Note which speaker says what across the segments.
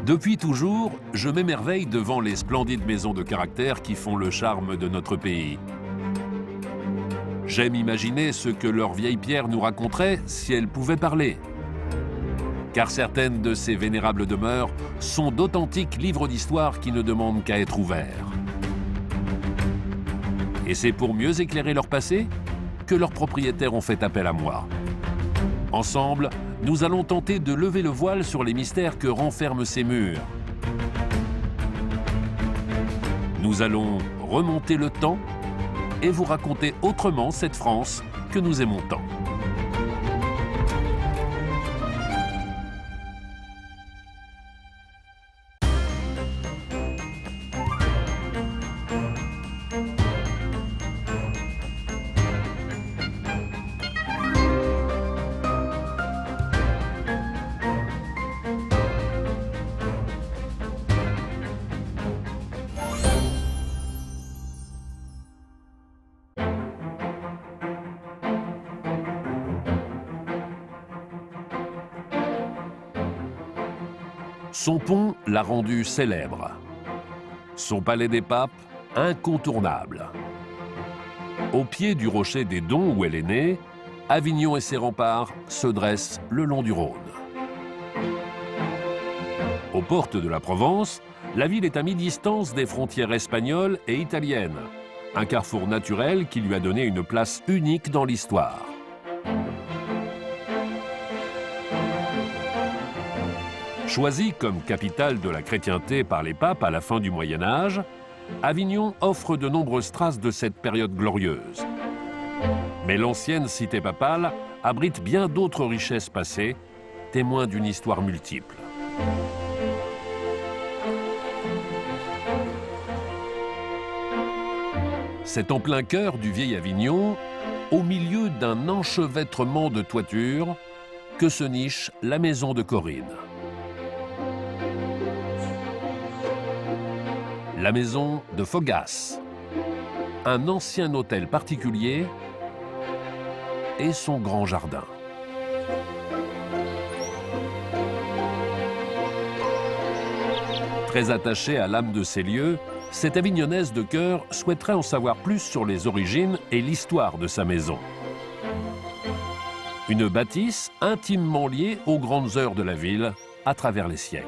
Speaker 1: Depuis toujours, je m'émerveille devant les splendides maisons de caractère qui font le charme de notre pays. J'aime imaginer ce que leurs vieilles pierres nous raconteraient si elles pouvaient parler. Car certaines de ces vénérables demeures sont d'authentiques livres d'histoire qui ne demandent qu'à être ouverts. Et c'est pour mieux éclairer leur passé que leurs propriétaires ont fait appel à moi. Ensemble, nous allons tenter de lever le voile sur les mystères que renferment ces murs. Nous allons remonter le temps et vous raconter autrement cette France que nous aimons tant. Son pont l'a rendu célèbre. Son palais des papes, incontournable. Au pied du rocher des Dons où elle est née, Avignon et ses remparts se dressent le long du Rhône. Aux portes de la Provence, la ville est à mi-distance des frontières espagnoles et italiennes. Un carrefour naturel qui lui a donné une place unique dans l'histoire. Choisie comme capitale de la chrétienté par les papes à la fin du Moyen Âge, Avignon offre de nombreuses traces de cette période glorieuse. Mais l'ancienne cité papale abrite bien d'autres richesses passées, témoins d'une histoire multiple. C'est en plein cœur du vieil Avignon, au milieu d'un enchevêtrement de toitures, que se niche la maison de Corinne. La maison de Fogas, un ancien hôtel particulier et son grand jardin. Très attachée à l'âme de ces lieux, cette Avignonnaise de cœur souhaiterait en savoir plus sur les origines et l'histoire de sa maison. Une bâtisse intimement liée aux grandes heures de la ville à travers les siècles.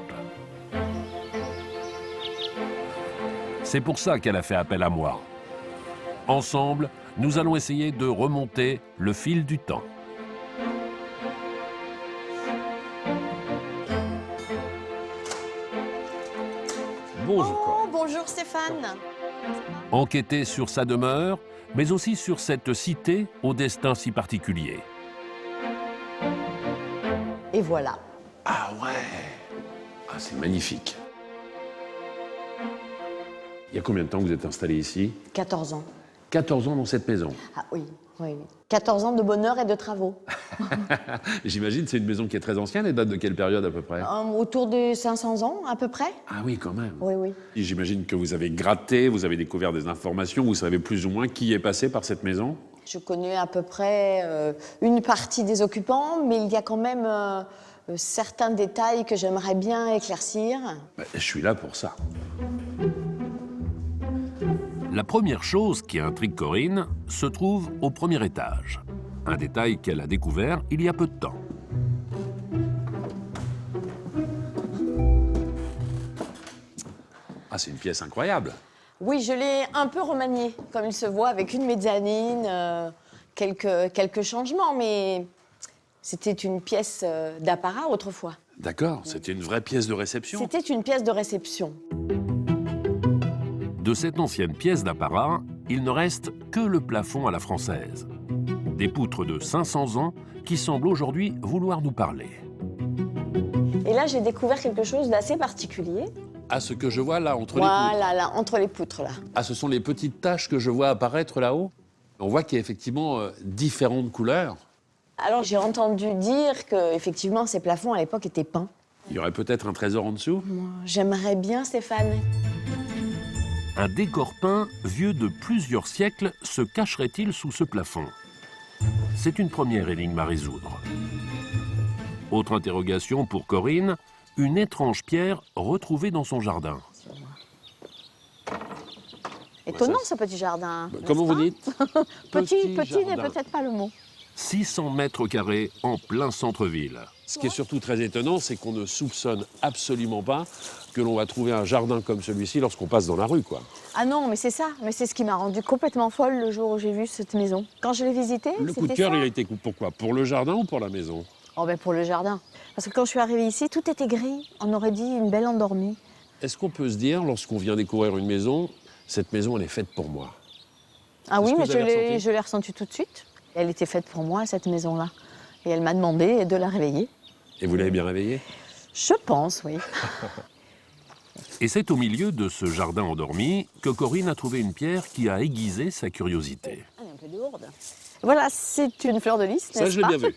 Speaker 1: C'est pour ça qu'elle a fait appel à moi. Ensemble, nous allons essayer de remonter le fil du temps. Bonjour.
Speaker 2: Oh, bonjour Stéphane.
Speaker 1: Enquêter sur sa demeure, mais aussi sur cette cité au destin si particulier.
Speaker 2: Et voilà.
Speaker 3: Ah ouais. Ah, c'est magnifique. Il y a combien de temps que vous êtes installé ici?
Speaker 2: 14 ans.
Speaker 3: 14 ans dans cette maison.
Speaker 2: Ah oui, oui, oui. 14 ans de bonheur et de travaux.
Speaker 3: J'imagine c'est une maison qui est très ancienne. Elle date de quelle période à peu près?
Speaker 2: Autour de 500 ans, à peu près.
Speaker 3: Ah oui, quand même.
Speaker 2: Oui, oui.
Speaker 3: J'imagine que vous avez gratté, vous avez découvert des informations, vous savez plus ou moins qui est passé par cette maison?
Speaker 2: Je connais à peu près une partie des occupants, mais il y a quand même certains détails que j'aimerais bien éclaircir.
Speaker 3: Je suis là pour ça.
Speaker 1: La première chose qui intrigue Corinne se trouve au premier étage. Un détail qu'elle a découvert il y a peu de temps.
Speaker 3: Ah, c'est une pièce incroyable.
Speaker 2: Oui, je l'ai un peu remaniée, comme il se voit, avec une mezzanine, quelques changements, mais c'était une pièce d'apparat autrefois.
Speaker 3: D'accord, c'était une vraie pièce de réception.
Speaker 2: C'était une pièce de réception.
Speaker 1: De cette ancienne pièce d'apparat, il ne reste que le plafond à la française. Des poutres de 500 ans qui semblent aujourd'hui vouloir nous parler.
Speaker 2: Et là, j'ai découvert quelque chose d'assez particulier.
Speaker 3: Ah, ce que je vois là, entre les poutres.
Speaker 2: Voilà, là, entre les poutres, là.
Speaker 3: Ah, ce sont les petites taches que je vois apparaître là-haut. On voit qu'il y a effectivement différentes couleurs.
Speaker 2: Alors, j'ai entendu dire que, effectivement, ces plafonds, à l'époque, étaient peints.
Speaker 3: Il y aurait peut-être un trésor en dessous.
Speaker 2: Moi, j'aimerais bien, Stéphane.
Speaker 1: Un décor peint vieux de plusieurs siècles se cacherait-il sous ce plafond? C'est une première énigme à résoudre. Autre interrogation pour Corinne, une étrange pierre retrouvée dans son jardin.
Speaker 2: Étonnant ce petit jardin.
Speaker 3: Comment vous
Speaker 2: n'est-ce
Speaker 3: dites
Speaker 2: pas Petit n'est
Speaker 3: jardin.
Speaker 2: peut-être pas le mot.
Speaker 1: 600 mètres carrés en plein centre-ville.
Speaker 3: Ce qui est surtout très étonnant, c'est qu'on ne soupçonne absolument pas que l'on va trouver un jardin comme celui-ci lorsqu'on passe dans la rue, quoi.
Speaker 2: Ah non, mais c'est ça. Mais c'est ce qui m'a rendue complètement folle le jour où j'ai vu cette maison. Quand je l'ai visitée,
Speaker 3: Le coup de
Speaker 2: c'était
Speaker 3: cœur,
Speaker 2: ça.
Speaker 3: il a été pourquoi? Pour le jardin ou pour la maison?
Speaker 2: Oh ben pour le jardin. Parce que quand je suis arrivée ici, tout était gris. On aurait dit une belle endormie.
Speaker 3: Est-ce qu'on peut se dire, lorsqu'on vient découvrir une maison, cette maison, elle est faite pour moi?
Speaker 2: Ah
Speaker 3: Est-ce
Speaker 2: oui,
Speaker 3: que
Speaker 2: mais
Speaker 3: vous avez ressenti
Speaker 2: je l'ai ressentie tout de suite. Elle était faite pour moi, cette maison-là. Et elle m'a demandé de la réveiller.
Speaker 3: Et vous l'avez bien réveillée?
Speaker 2: Je pense, oui.
Speaker 1: Et c'est au milieu de ce jardin endormi que Corinne a trouvé une pierre qui a aiguisé sa curiosité.
Speaker 2: Elle est un peu lourde. Voilà, c'est une fleur de lys,
Speaker 3: Ça,
Speaker 2: n'est-ce
Speaker 3: je l'ai
Speaker 2: pas
Speaker 3: bien vu.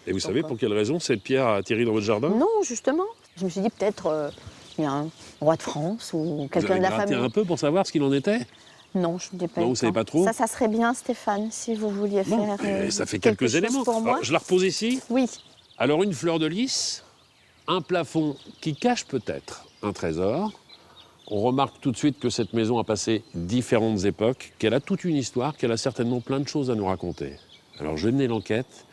Speaker 3: Et vous savez pour quelle raison cette pierre a atterri dans votre jardin?
Speaker 2: Non, justement. Je me suis dit peut-être il y a un roi de France ou
Speaker 3: Vous
Speaker 2: quelqu'un
Speaker 3: avez
Speaker 2: de la
Speaker 3: gratté
Speaker 2: famille.
Speaker 3: un peu pour savoir ce qu'il en était?
Speaker 2: Non, je ne sais pas.
Speaker 3: Non, vous savez pas trop?
Speaker 2: Ça serait bien, Stéphane, si vous vouliez
Speaker 3: Bon,
Speaker 2: faire.
Speaker 3: ça fait
Speaker 2: quelque
Speaker 3: quelques
Speaker 2: chose
Speaker 3: éléments.
Speaker 2: pour moi.
Speaker 3: Alors, je la repose ici.
Speaker 2: Oui.
Speaker 3: Alors, une fleur de lys, un plafond qui cache peut-être un trésor. On remarque tout de suite que cette maison a passé différentes époques, qu'elle a toute une histoire, qu'elle a certainement plein de choses à nous raconter. Alors, je vais mener l'enquête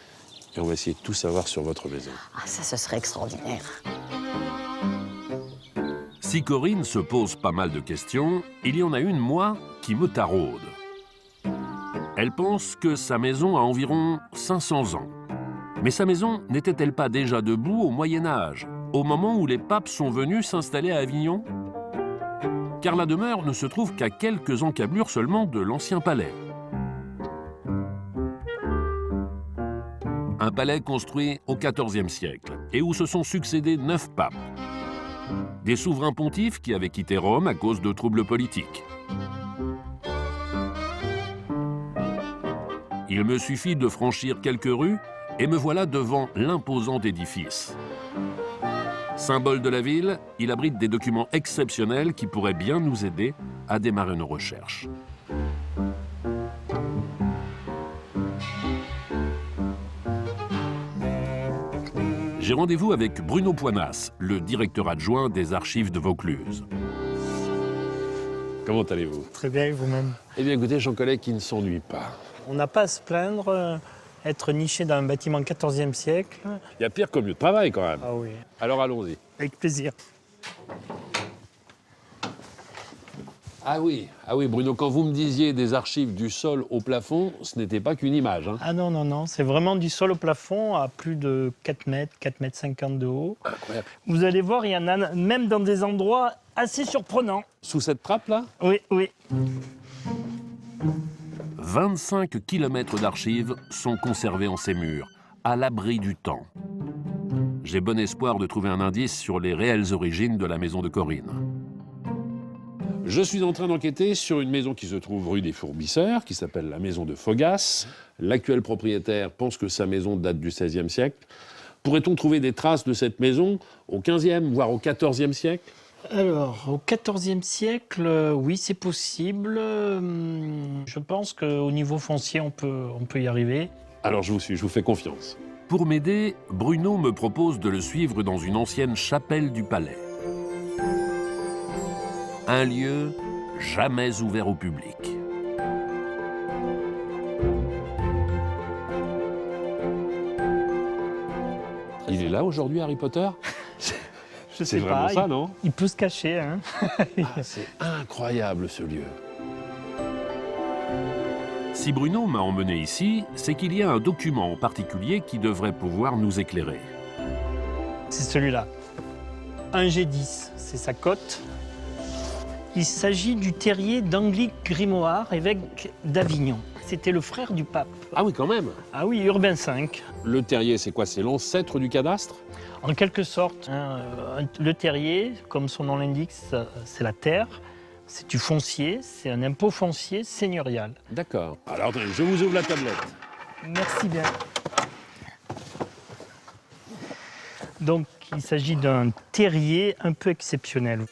Speaker 3: et on va essayer de tout savoir sur votre maison.
Speaker 2: Ah, ça, ce serait extraordinaire.
Speaker 1: Si Corinne se pose pas mal de questions, il y en a une, moi, qui me taraude. Elle pense que sa maison a environ 500 ans. Mais sa maison n'était-elle pas déjà debout au Moyen-Âge, au moment où les papes sont venus s'installer à Avignon? Car la demeure ne se trouve qu'à quelques encablures seulement de l'ancien palais. Un palais construit au XIVe siècle et où se sont succédés 9 papes. Des souverains pontifes qui avaient quitté Rome à cause de troubles politiques. Il me suffit de franchir quelques rues et me voilà devant l'imposant édifice. Symbole de la ville, il abrite des documents exceptionnels qui pourraient bien nous aider à démarrer nos recherches. J'ai rendez-vous avec Bruno Poinas, le directeur adjoint des archives de Vaucluse.
Speaker 3: Comment allez-vous?
Speaker 4: Très bien, et vous-même?
Speaker 3: Eh bien, écoutez, Jean Collet qui ne s'ennuie pas.
Speaker 4: On n'a pas à se plaindre, être niché dans un bâtiment 14e siècle.
Speaker 3: Il y a pire comme lieu de travail, quand même.
Speaker 4: Ah oui,
Speaker 3: Alors, allons-y.
Speaker 4: avec plaisir.
Speaker 3: Ah oui, Bruno, quand vous me disiez des archives du sol au plafond, ce n'était pas qu'une image. Hein.
Speaker 4: Ah non, non, non, c'est vraiment du sol au plafond à plus de 4 mètres, 4 mètres 50 de haut.
Speaker 3: Incroyable.
Speaker 4: Vous allez voir, il y en a même dans des endroits assez surprenants.
Speaker 3: Sous cette trappe-là?
Speaker 4: Oui, oui.
Speaker 1: 25 kilomètres d'archives sont conservés en ces murs, à l'abri du temps. J'ai bon espoir de trouver un indice sur les réelles origines de la maison de Corinne.
Speaker 3: Je suis en train d'enquêter sur une maison qui se trouve rue des Fourbisseurs, qui s'appelle la maison de Fogas. L'actuel propriétaire pense que sa maison date du XVIe siècle. Pourrait-on trouver des traces de cette maison au XVe, voire au XIVe siècle?
Speaker 4: Alors, au XIVe siècle, oui, c'est possible. Je pense qu'au niveau foncier, on peut y arriver.
Speaker 3: Alors je vous suis, je vous fais confiance.
Speaker 1: Pour m'aider, Bruno me propose de le suivre dans une ancienne chapelle du palais. Un lieu jamais ouvert au public.
Speaker 3: Il est là aujourd'hui, Harry Potter?
Speaker 4: Je sais
Speaker 3: C'est vraiment
Speaker 4: pas,
Speaker 3: ça, non?
Speaker 4: il peut se cacher, hein.
Speaker 3: Ah, c'est incroyable, ce lieu.
Speaker 1: Si Bruno m'a emmené ici, c'est qu'il y a un document en particulier qui devrait pouvoir nous éclairer.
Speaker 4: C'est celui-là. Un G10, c'est sa cote. Il s'agit du terrier d'Angelique Grimoire, évêque d'Avignon. C'était le frère du pape.
Speaker 3: Ah oui, quand même.
Speaker 4: Ah oui, Urbain V.
Speaker 3: Le terrier, c'est quoi? C'est l'ancêtre du cadastre?
Speaker 4: En quelque sorte, hein, le terrier, comme son nom l'indique, c'est la terre. C'est du foncier, c'est un impôt foncier seigneurial.
Speaker 3: D'accord. Alors, attendez, je vous ouvre la tablette.
Speaker 4: Merci bien. Donc, il s'agit d'un terrier un peu exceptionnel.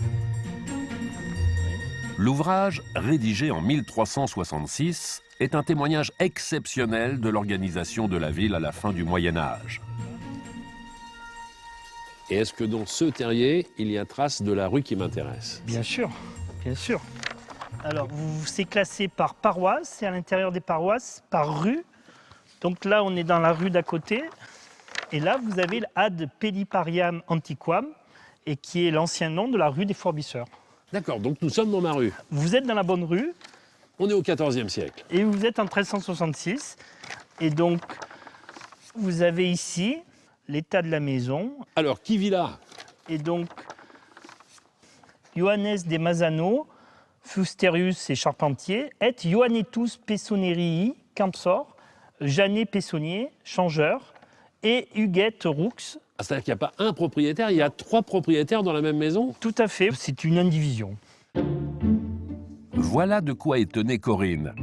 Speaker 1: L'ouvrage, rédigé en 1366, est un témoignage exceptionnel de l'organisation de la ville à la fin du Moyen Âge.
Speaker 3: Et est-ce que dans ce terrier, il y a trace de la rue qui m'intéresse?
Speaker 4: Bien sûr, bien sûr. Alors, c'est classé par paroisse, et à l'intérieur des paroisses, par rue. Donc là, on est dans la rue d'à côté. Et là, vous avez l'Ad Pellipariam Antiquam, et qui est l'ancien nom de la rue des Fourbisseurs.
Speaker 3: D'accord, donc nous sommes dans ma rue.
Speaker 4: Vous êtes dans la bonne rue,
Speaker 3: On est au XIVe siècle.
Speaker 4: et vous êtes en 1366. Et donc, vous avez ici l'état de la maison.
Speaker 3: Alors, qui vit là?
Speaker 4: Et donc, Johannes de Mazzano, Fusterius et charpentier, et Ioannetus Pessonnerii, campsor, Janet Pessonnier, changeur, et Huguette Roux.
Speaker 3: Ah, c'est-à-dire qu'il n'y a pas un propriétaire, il y a 3 propriétaires dans la même maison?
Speaker 4: Tout à fait, c'est une indivision.
Speaker 1: Voilà de quoi est née Corinne.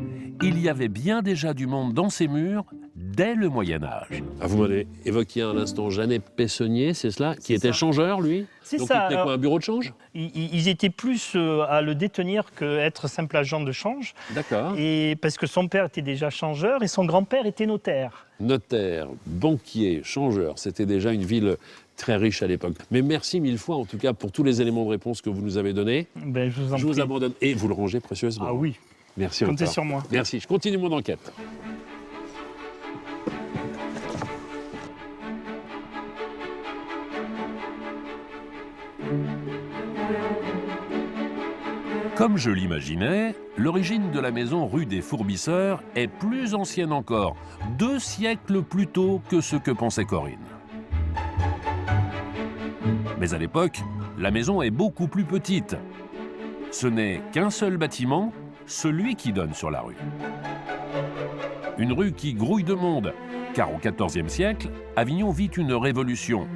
Speaker 1: Il y avait bien déjà du monde dans ces murs dès le Moyen-Âge.
Speaker 3: Ah, vous m'avez évoqué un instant Janet Pessonnier, c'est cela? Qui était
Speaker 4: ça.
Speaker 3: changeur, lui?
Speaker 4: C'est
Speaker 3: Donc
Speaker 4: ça.
Speaker 3: il tenait quoi, un bureau de change?
Speaker 4: Ils étaient plus à le détenir qu'être simple agent de change,
Speaker 3: D'accord.
Speaker 4: et parce que son père était déjà changeur et son grand-père était notaire.
Speaker 3: Notaire, banquier, changeur, c'était déjà une ville très riche à l'époque. Mais merci mille fois, en tout cas, pour tous les éléments de réponse que vous nous avez donnés.
Speaker 4: Ben, je vous en
Speaker 3: Je vous
Speaker 4: prie.
Speaker 3: abandonne. Et vous le rangez précieusement.
Speaker 4: Ah oui,
Speaker 3: Merci
Speaker 4: comptez
Speaker 3: encore.
Speaker 4: sur moi.
Speaker 3: Merci. Je continue mon enquête.
Speaker 1: Comme je l'imaginais, l'origine de la maison rue des Fourbisseurs est plus ancienne encore, 2 siècles plus tôt que ce que pensait Corinne. Mais à l'époque, la maison est beaucoup plus petite. Ce n'est qu'un seul bâtiment, celui qui donne sur la rue. Une rue qui grouille de monde, car au XIVe siècle, Avignon vit une révolution.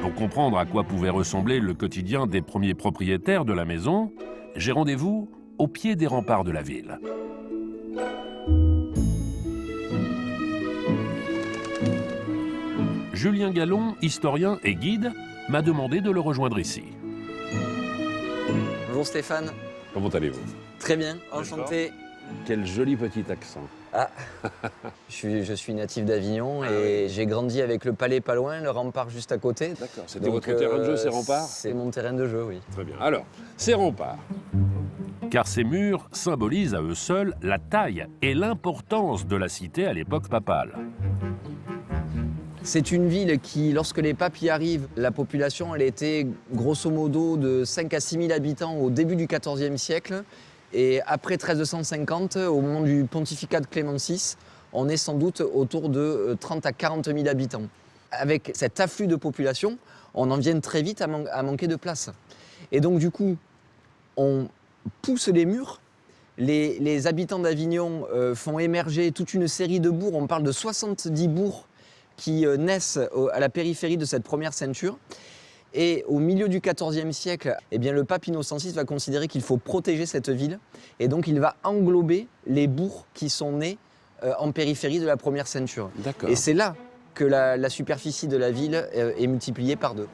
Speaker 1: Pour comprendre à quoi pouvait ressembler le quotidien des premiers propriétaires de la maison, j'ai rendez-vous au pied des remparts de la ville. Julien Gallon, historien et guide, m'a demandé de le rejoindre ici.
Speaker 5: Bonjour Stéphane,
Speaker 3: Comment allez-vous?
Speaker 5: très bien, enchanté.
Speaker 3: Quel joli petit accent.
Speaker 5: Ah, je suis natif d'Avignon et j'ai grandi avec le palais pas loin, le rempart juste à côté.
Speaker 3: D'accord. C'était
Speaker 5: Donc,
Speaker 3: votre terrain de jeu, ces remparts?
Speaker 5: C'est mon terrain de jeu, oui.
Speaker 3: Très bien. Alors, ces remparts.
Speaker 1: Car ces murs symbolisent à eux seuls la taille et l'importance de la cité à l'époque papale.
Speaker 5: C'est une ville qui, lorsque les papes y arrivent, la population, elle était grosso modo de 5 à 6 000 habitants au début du XIVe siècle. Et après 1350, au moment du pontificat de Clément VI, on est sans doute autour de 30 à 40 000 habitants. Avec cet afflux de population, on en vient très vite à manquer de place. Et donc du coup, on pousse les murs. Les habitants d'Avignon font émerger toute une série de bourgs. On parle de 70 bourgs qui naissent à la périphérie de cette première ceinture. Et au milieu du XIVe siècle, eh bien, le pape Innocent VI va considérer qu'il faut protéger cette ville. Et donc il va englober les bourgs qui sont nés en périphérie de la première ceinture.
Speaker 3: D'accord.
Speaker 5: Et c'est là que la superficie de la ville est multipliée par 2.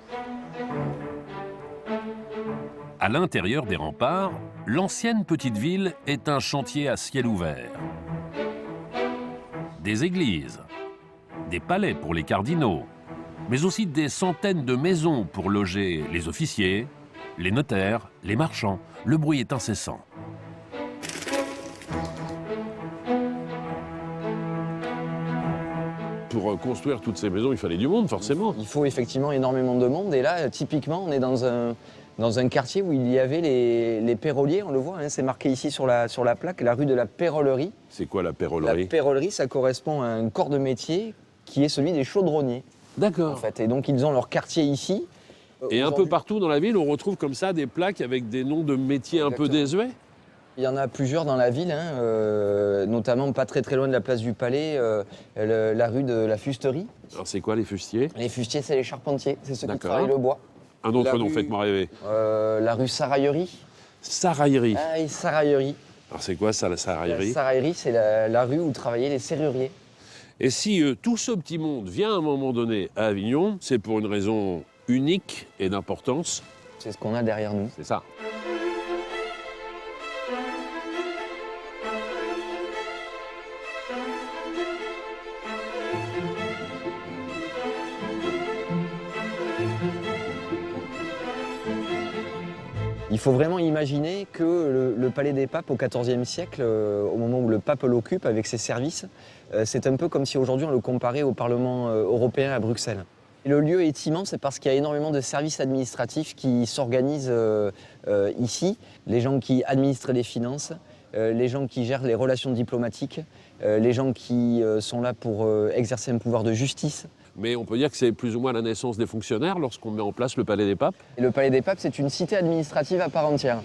Speaker 1: À l'intérieur des remparts, l'ancienne petite ville est un chantier à ciel ouvert. Des églises, des palais pour les cardinaux, mais aussi des centaines de maisons pour loger les officiers, les notaires, les marchands. Le bruit est incessant.
Speaker 3: Pour construire toutes ces maisons, il fallait du monde, forcément.
Speaker 5: Il faut effectivement énormément de monde. Et là, typiquement, on est dans un quartier où il y avait les péroliers, on le voit, hein, c'est marqué ici sur la plaque, la rue de la Pérollerie.
Speaker 3: C'est quoi la
Speaker 5: La
Speaker 3: pérollerie?
Speaker 5: pérollerie, ça correspond à un corps de métier qui est celui des chaudronniers. En
Speaker 3: D'accord.
Speaker 5: fait. Et donc, ils ont leur quartier ici.
Speaker 3: Et un peu
Speaker 5: Aujourd'hui,
Speaker 3: partout dans la ville, on retrouve comme ça des plaques avec des noms de métiers un peu
Speaker 5: Exactement.
Speaker 3: désuets?
Speaker 5: il y en a plusieurs dans la ville, hein, notamment pas très loin de la place du Palais, la rue de la Fusterie.
Speaker 3: Alors c'est quoi les fustiers?
Speaker 5: Les fustiers, c'est les charpentiers, c'est ceux qui
Speaker 3: D'accord.
Speaker 5: travaillent le bois.
Speaker 3: Un autre
Speaker 5: La
Speaker 3: nom,
Speaker 5: rue-
Speaker 3: faites-moi rêver.
Speaker 5: La rue Saraillerie.
Speaker 3: Saraillerie.
Speaker 5: Ah, et Saraillerie.
Speaker 3: Alors c'est quoi ça, la
Speaker 5: La
Speaker 3: saraillerie?
Speaker 5: Saraillerie, c'est la rue où travaillaient les serruriers.
Speaker 3: Et si tout ce petit monde vient à un moment donné à Avignon, c'est pour une raison unique et d'importance,
Speaker 5: C'est ce qu'on a derrière nous.
Speaker 3: c'est ça.
Speaker 5: Il faut vraiment imaginer que le Palais des Papes au XIVe siècle, au moment où le pape l'occupe avec ses services, c'est un peu comme si aujourd'hui on le comparait au Parlement européen à Bruxelles. Et le lieu est immense parce qu'il y a énormément de services administratifs qui s'organisent ici. Les gens qui administrent les finances, les gens qui gèrent les relations diplomatiques, les gens qui sont là pour exercer un pouvoir de justice.
Speaker 3: Mais on peut dire que c'est plus ou moins la naissance des fonctionnaires lorsqu'on met en place le Palais des Papes.
Speaker 5: Et le Palais des Papes, c'est une cité administrative à part entière.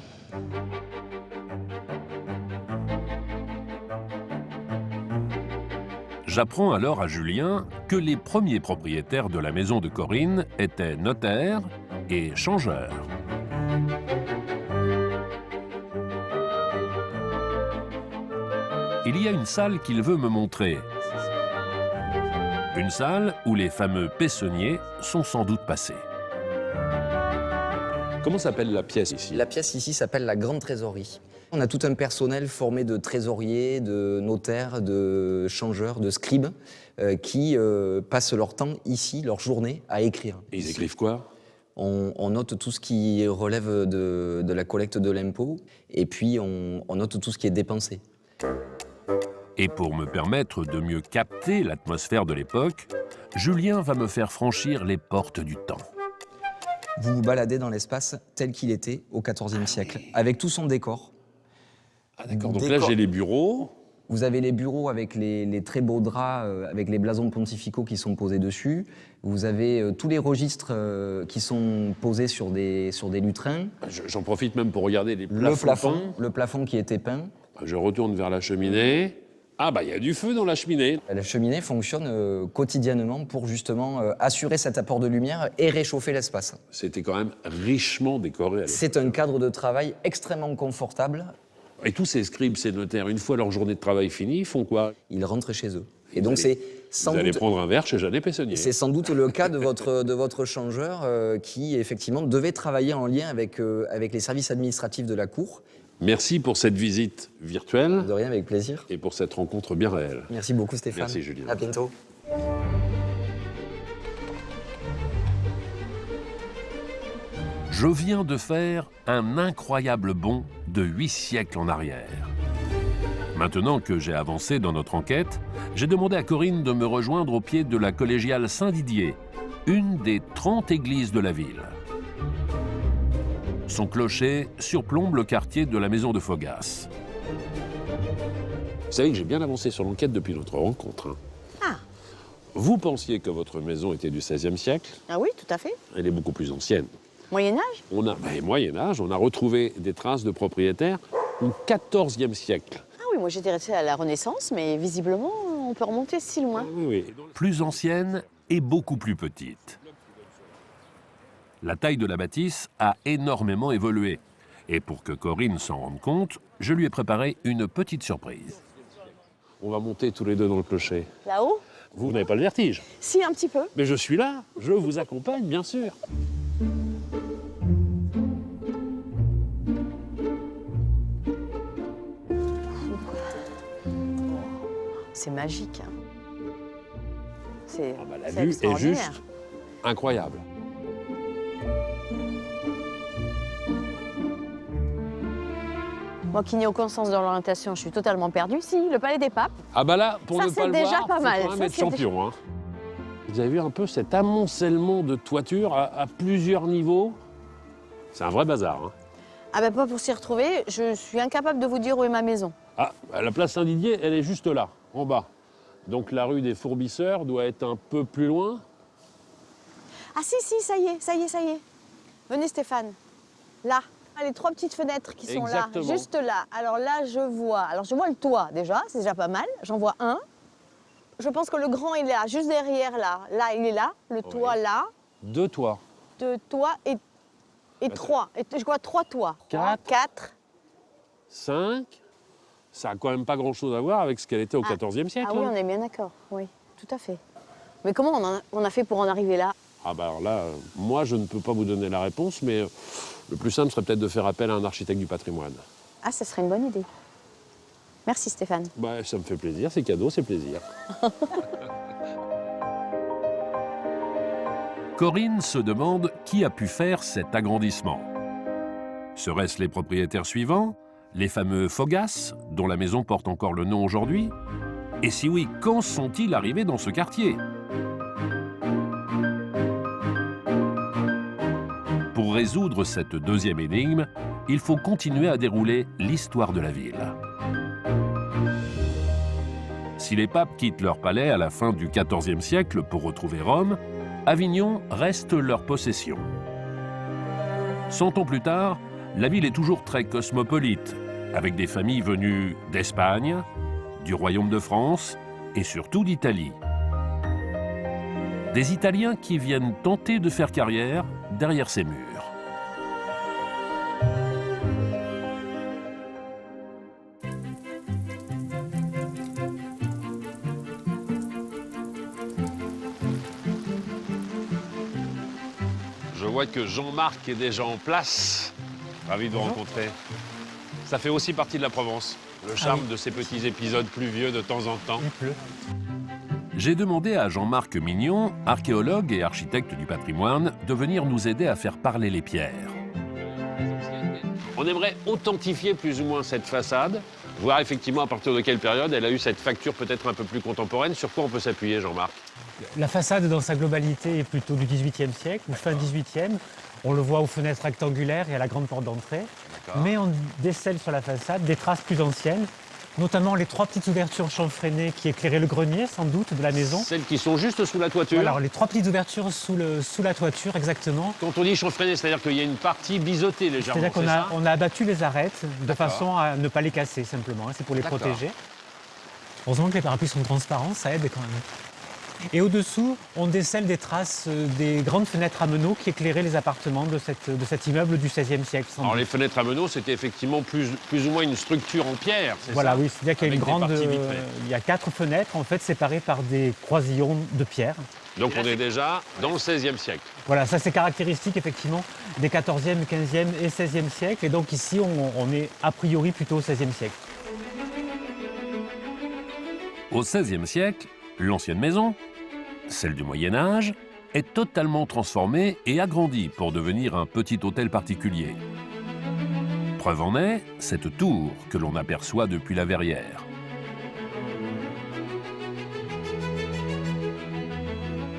Speaker 1: J'apprends alors à Julien que les premiers propriétaires de la maison de Corinne étaient notaires et changeurs. Il y a une salle qu'il veut me montrer. Une salle où les fameux peçonniers sont sans doute passés.
Speaker 3: Comment s'appelle la pièce ici?
Speaker 5: La pièce ici s'appelle la Grande Trésorerie. On a tout un personnel formé de trésoriers, de notaires, de changeurs, de scribes qui passent leur temps ici, leur journée, à écrire.
Speaker 3: Et ils écrivent quoi?
Speaker 5: On note tout ce qui relève de la collecte de l'impôt et puis on note tout ce qui est dépensé.
Speaker 1: Et pour me permettre de mieux capter l'atmosphère de l'époque, Julien va me faire franchir les portes du temps.
Speaker 5: Vous vous baladez dans l'espace tel qu'il était au XIVe siècle, avec tout son décor.
Speaker 3: Ah d'accord, donc là j'ai les bureaux.
Speaker 5: Vous avez les bureaux avec les très beaux draps, avec les blasons pontificaux qui sont posés dessus. Vous avez tous les registres qui sont posés sur des lutrins.
Speaker 3: J'en profite même pour regarder les plafonds.
Speaker 5: Le plafond qui est épeint.
Speaker 3: Je retourne vers la cheminée. Ah bah il y a du feu dans la cheminée.
Speaker 5: La cheminée fonctionne quotidiennement pour justement assurer cet apport de lumière et réchauffer l'espace.
Speaker 3: C'était quand même richement décoré à l'époque.
Speaker 5: C'est un cadre de travail extrêmement confortable.
Speaker 3: Et tous ces scribes, ces notaires, une fois leur journée de travail finie, ils font quoi?
Speaker 5: Ils rentrent chez eux. Et donc c'est sans
Speaker 3: Vous allez
Speaker 5: doute,
Speaker 3: prendre un verre chez Jeannet Peçonnier.
Speaker 5: c'est sans doute le cas de votre changeur qui effectivement devait travailler en lien avec les services administratifs de la cour.
Speaker 3: Merci pour cette visite virtuelle
Speaker 5: De rien, avec plaisir.
Speaker 3: et pour cette rencontre bien réelle.
Speaker 5: Merci beaucoup Stéphane.
Speaker 3: Merci, Julien.
Speaker 5: À bientôt.
Speaker 1: Je viens de faire un incroyable bond de 8 siècles en arrière. Maintenant que j'ai avancé dans notre enquête, j'ai demandé à Corinne de me rejoindre au pied de la collégiale Saint-Didier, une des 30 églises de la ville. Son clocher surplombe le quartier de la maison de Fogas.
Speaker 3: Vous savez que j'ai bien avancé sur l'enquête depuis notre rencontre. Hein.
Speaker 2: Ah.
Speaker 3: Vous pensiez que votre maison était du XVIe siècle.
Speaker 2: Ah oui, tout à fait.
Speaker 3: Elle est beaucoup plus ancienne.
Speaker 2: Moyen-Âge?
Speaker 3: Moyen-Âge, on a retrouvé des traces de propriétaires au XIVe siècle.
Speaker 2: Ah oui, moi j'étais restée à la Renaissance, mais visiblement, on peut remonter si loin.
Speaker 3: Oui, oui.
Speaker 1: Plus ancienne et beaucoup plus petite. La taille de la bâtisse a énormément évolué. Et pour que Corinne s'en rende compte, je lui ai préparé une petite surprise.
Speaker 3: On va monter tous les deux dans le clocher.
Speaker 2: Là-haut?
Speaker 3: Vous n'avez pas le vertige?
Speaker 2: Si, un petit peu.
Speaker 3: Mais je suis là, je vous accompagne, bien sûr.
Speaker 2: C'est magique. Hein. C'est
Speaker 3: La
Speaker 2: c'est
Speaker 3: vue est
Speaker 2: extraordinaire.
Speaker 3: juste incroyable.
Speaker 2: Moi qui n'ai aucun sens dans l'orientation, je suis totalement perdue. Si, le Palais des Papes.
Speaker 3: Ah bah là, pour
Speaker 2: Ça,
Speaker 3: ne pas
Speaker 2: c'est
Speaker 3: le
Speaker 2: déjà
Speaker 3: voir,
Speaker 2: pas
Speaker 3: faut
Speaker 2: mal.
Speaker 3: quand même
Speaker 2: Ça,
Speaker 3: être
Speaker 2: c'est
Speaker 3: champion. Hein. Vous avez vu un peu cet amoncellement de toitures à plusieurs niveaux? C'est un vrai bazar. Hein.
Speaker 2: Ah ben pas pour s'y retrouver, je suis incapable de vous dire où est ma maison.
Speaker 3: Ah, la place Saint-Didier, elle est juste là, en bas. Donc la rue des Fourbisseurs doit être un peu plus loin.
Speaker 2: Ah si, si, ça y est, ça y est, ça y est. Venez Stéphane. Là, les 3 petites fenêtres qui sont
Speaker 3: Exactement.
Speaker 2: là, juste là. Alors là, je vois le toit déjà, c'est déjà pas mal. J'en vois un. Je pense que le grand il est là, juste derrière là. Là, il est là, le toit là.
Speaker 3: 2 toits.
Speaker 2: 2 toits et 3. Et je vois 3 toits. 4.
Speaker 3: 5. Ça a quand même pas grand-chose à voir avec ce qu'elle était au XIVe siècle.
Speaker 2: Ah oui,
Speaker 3: hein.
Speaker 2: on est bien d'accord, oui, tout à fait. Mais comment on a fait pour en arriver là?
Speaker 3: Ah bah alors là, moi je ne peux pas vous donner la réponse, mais le plus simple serait peut-être de faire appel à un architecte du patrimoine.
Speaker 2: Ah, ça serait une bonne idée. Merci Stéphane.
Speaker 3: Bah, ça me fait plaisir, c'est cadeau, c'est plaisir.
Speaker 1: Corinne se demande qui a pu faire cet agrandissement. Seraient-ce les propriétaires suivants, les fameux Fogas, dont la maison porte encore le nom aujourd'hui? Et si oui, quand sont-ils arrivés dans ce quartier? Pour résoudre cette deuxième énigme, il faut continuer à dérouler l'histoire de la ville. Si les papes quittent leur palais à la fin du XIVe siècle pour retrouver Rome, Avignon reste leur possession. 100 ans plus tard, la ville est toujours très cosmopolite, avec des familles venues d'Espagne, du Royaume de France et surtout d'Italie. Des Italiens qui viennent tenter de faire carrière derrière ces murs.
Speaker 3: Je vois que Jean-Marc est déjà en place. Ravi de vous rencontrer. Ça fait aussi partie de la Provence, le charme de ces petits épisodes pluvieux de temps en temps.
Speaker 4: Il pleut.
Speaker 1: J'ai demandé à Jean-Marc Mignon, archéologue et architecte du patrimoine, de venir nous aider à faire parler les pierres.
Speaker 3: On aimerait authentifier plus ou moins cette façade, voir effectivement à partir de quelle période elle a eu cette facture peut-être un peu plus contemporaine. Sur quoi on peut s'appuyer, Jean-Marc?
Speaker 6: La façade dans sa globalité est plutôt du XVIIIe siècle, ou fin XVIIIe. On le voit aux fenêtres rectangulaires et à la grande porte d'entrée. Mais on décèle sur la façade des traces plus anciennes, notamment les 3 petites ouvertures chanfreinées qui éclairaient le grenier, sans doute, de la maison.
Speaker 3: Celles qui sont juste sous la toiture.
Speaker 6: Alors, les 3 petites ouvertures sous la toiture, exactement.
Speaker 3: Quand on dit chanfreiné, c'est-à-dire qu'il y a une partie biseautée légèrement.
Speaker 6: C'est-à-dire qu'on a abattu les arêtes de façon à ne pas les casser, simplement. C'est pour les protéger. Heureusement que les parapluies sont transparents, ça aide quand même. Et au-dessous, on décèle des traces des grandes fenêtres à meneaux qui éclairaient les appartements de cet immeuble du XVIe siècle.
Speaker 3: Alors les fenêtres à meneaux, c'était effectivement plus ou moins une structure en pierre, c'est
Speaker 6: voilà,
Speaker 3: ça?
Speaker 6: Oui, c'est-à-dire qu'il y a une grande, il y a 4 fenêtres en fait séparées par des croisillons de pierre.
Speaker 3: Donc on est déjà dans le XVIe siècle.
Speaker 6: Voilà, ça c'est caractéristique effectivement des XIVe, XVe et XVIe siècles. Et donc ici, on est a priori plutôt au XVIe siècle.
Speaker 1: Au XVIe siècle, l'ancienne maison, celle du Moyen-Âge, est totalement transformée et agrandie pour devenir un petit hôtel particulier. Preuve en est, cette tour que l'on aperçoit depuis la verrière.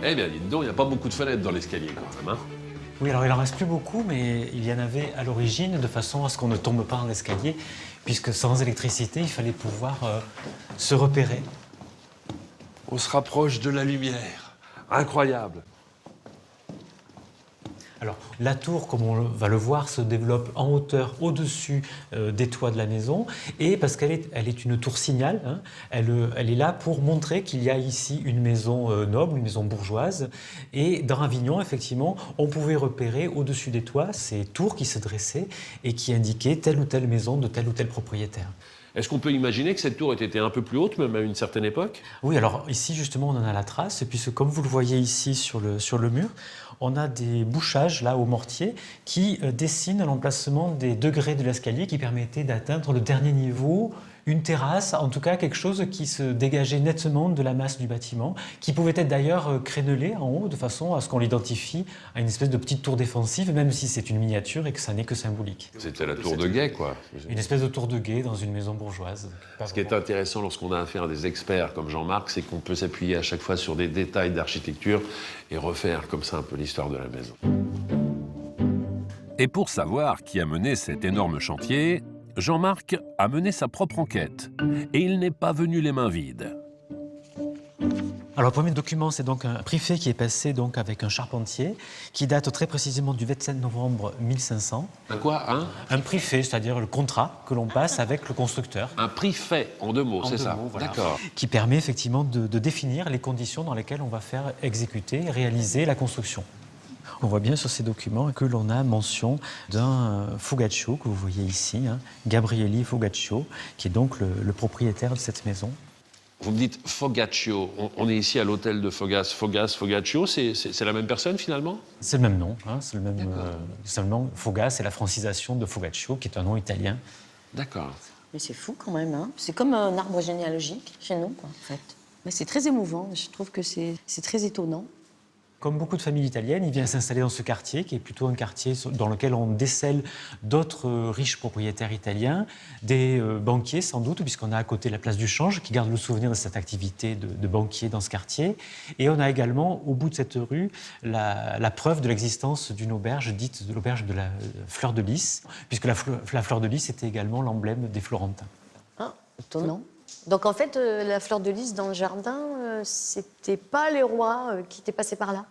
Speaker 3: Eh bien, dites donc, il n'y a pas beaucoup de fenêtres dans l'escalier quand même, hein?
Speaker 6: Oui, alors il n'en reste plus beaucoup, mais il y en avait à l'origine de façon à ce qu'on ne tombe pas dans l'escalier, puisque sans électricité, il fallait pouvoir se repérer.
Speaker 3: On se rapproche de la lumière. Incroyable.
Speaker 6: Alors, la tour, comme on va le voir, se développe en hauteur au-dessus des toits de la maison, et parce qu'elle est une tour signal, hein, elle est là pour montrer qu'il y a ici une maison noble, une maison bourgeoise. Et dans Avignon, effectivement, on pouvait repérer au-dessus des toits ces tours qui se dressaient et qui indiquaient telle ou telle maison de tel ou tel propriétaire.
Speaker 3: Est-ce qu'on peut imaginer que cette tour ait été un peu plus haute, même à une certaine époque?
Speaker 6: Oui, alors ici, justement, on en a la trace, puisque comme vous le voyez ici sur le mur, on a des bouchages, là, au mortier, qui dessinent l'emplacement des degrés de l'escalier qui permettaient d'atteindre le dernier niveau, une terrasse, en tout cas quelque chose qui se dégageait nettement de la masse du bâtiment, qui pouvait être d'ailleurs crénelé en haut, de façon à ce qu'on l'identifie à une espèce de petite tour défensive, même si c'est une miniature et que ça n'est que symbolique.
Speaker 3: C'était la tour de guet, quoi.
Speaker 6: Une espèce de tour de guet dans une maison bourgeoise.
Speaker 3: Ce qui est intéressant lorsqu'on a affaire à des experts comme Jean-Marc, c'est qu'on peut s'appuyer à chaque fois sur des détails d'architecture et refaire comme ça un peu l'histoire de la maison.
Speaker 1: Et pour savoir qui a mené cet énorme chantier, Jean-Marc a mené sa propre enquête. Et il n'est pas venu les mains vides.
Speaker 6: Alors, le premier document, c'est donc un préfet qui est passé donc avec un charpentier, qui date très précisément du 27 novembre 1500.
Speaker 3: Un quoi?
Speaker 6: Un préfet, c'est-à-dire le contrat que l'on passe avec le constructeur.
Speaker 3: Un prix fait, en 2 mots, c'est ça?
Speaker 6: Voilà.
Speaker 3: D'accord.
Speaker 6: Qui permet effectivement de définir les conditions dans lesquelles on va faire exécuter, réaliser la construction. On voit bien sur ces documents que l'on a mention d'un Fugaccio, que vous voyez ici, hein, Gabrielli Fugaccio, qui est donc le propriétaire de cette maison.
Speaker 3: Vous me dites Fogaccio, on est ici à l'hôtel de Fogas. Fogaccio, c'est la même personne finalement?
Speaker 6: C'est le même nom, hein, c'est le même nom. Fogas, c'est la francisation de Fugaccio, qui est un nom italien.
Speaker 3: D'accord.
Speaker 2: Mais c'est fou quand même, hein. C'est comme un arbre généalogique chez nous, quoi, en fait. Mais c'est très émouvant, je trouve que c'est très étonnant.
Speaker 6: Comme beaucoup de familles italiennes, il vient s'installer dans ce quartier, qui est plutôt un quartier dans lequel on décèle d'autres riches propriétaires italiens, des banquiers sans doute, puisqu'on a à côté la place du Change, qui garde le souvenir de cette activité de banquier dans ce quartier. Et on a également, au bout de cette rue, la preuve de l'existence d'une auberge, dite de l'auberge de la Fleur de Lys, puisque la Fleur de Lys était également l'emblème des Florentins.
Speaker 2: Ah, étonnant. Donc en fait, la Fleur de Lys dans le jardin, c'était pas les rois qui étaient passés par là?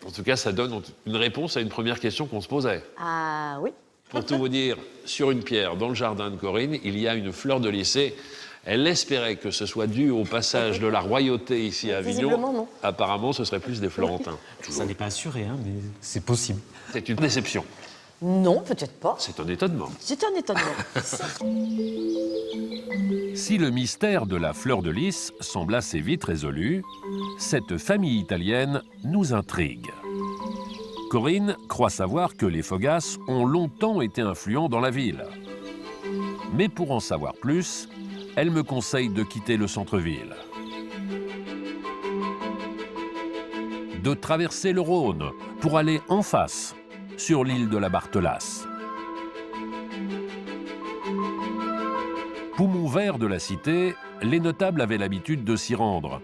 Speaker 3: En tout cas, ça donne une réponse à une première question qu'on se posait.
Speaker 2: Ah oui.
Speaker 3: Pour tout vous dire, sur une pierre dans le jardin de Corinne, il y a une fleur de lys. Elle espérait que ce soit dû au passage de la royauté ici à
Speaker 2: Visiblement,
Speaker 3: Avignon.
Speaker 2: non.
Speaker 3: Apparemment, ce serait plus des Florentins.
Speaker 6: Ça n'est pas assuré, hein, mais c'est possible.
Speaker 3: C'est une déception.
Speaker 2: Non, peut-être pas.
Speaker 3: C'est un étonnement.
Speaker 2: C'est un étonnement.
Speaker 1: Si le mystère de la fleur de lys semble assez vite résolu, cette famille italienne nous intrigue. Corinne croit savoir que les Fogas ont longtemps été influents dans la ville. Mais pour en savoir plus, elle me conseille de quitter le centre-ville, de traverser le Rhône pour aller en face, sur l'île de la Barthelasse. Poumon vert de la cité, les notables avaient l'habitude de s'y rendre.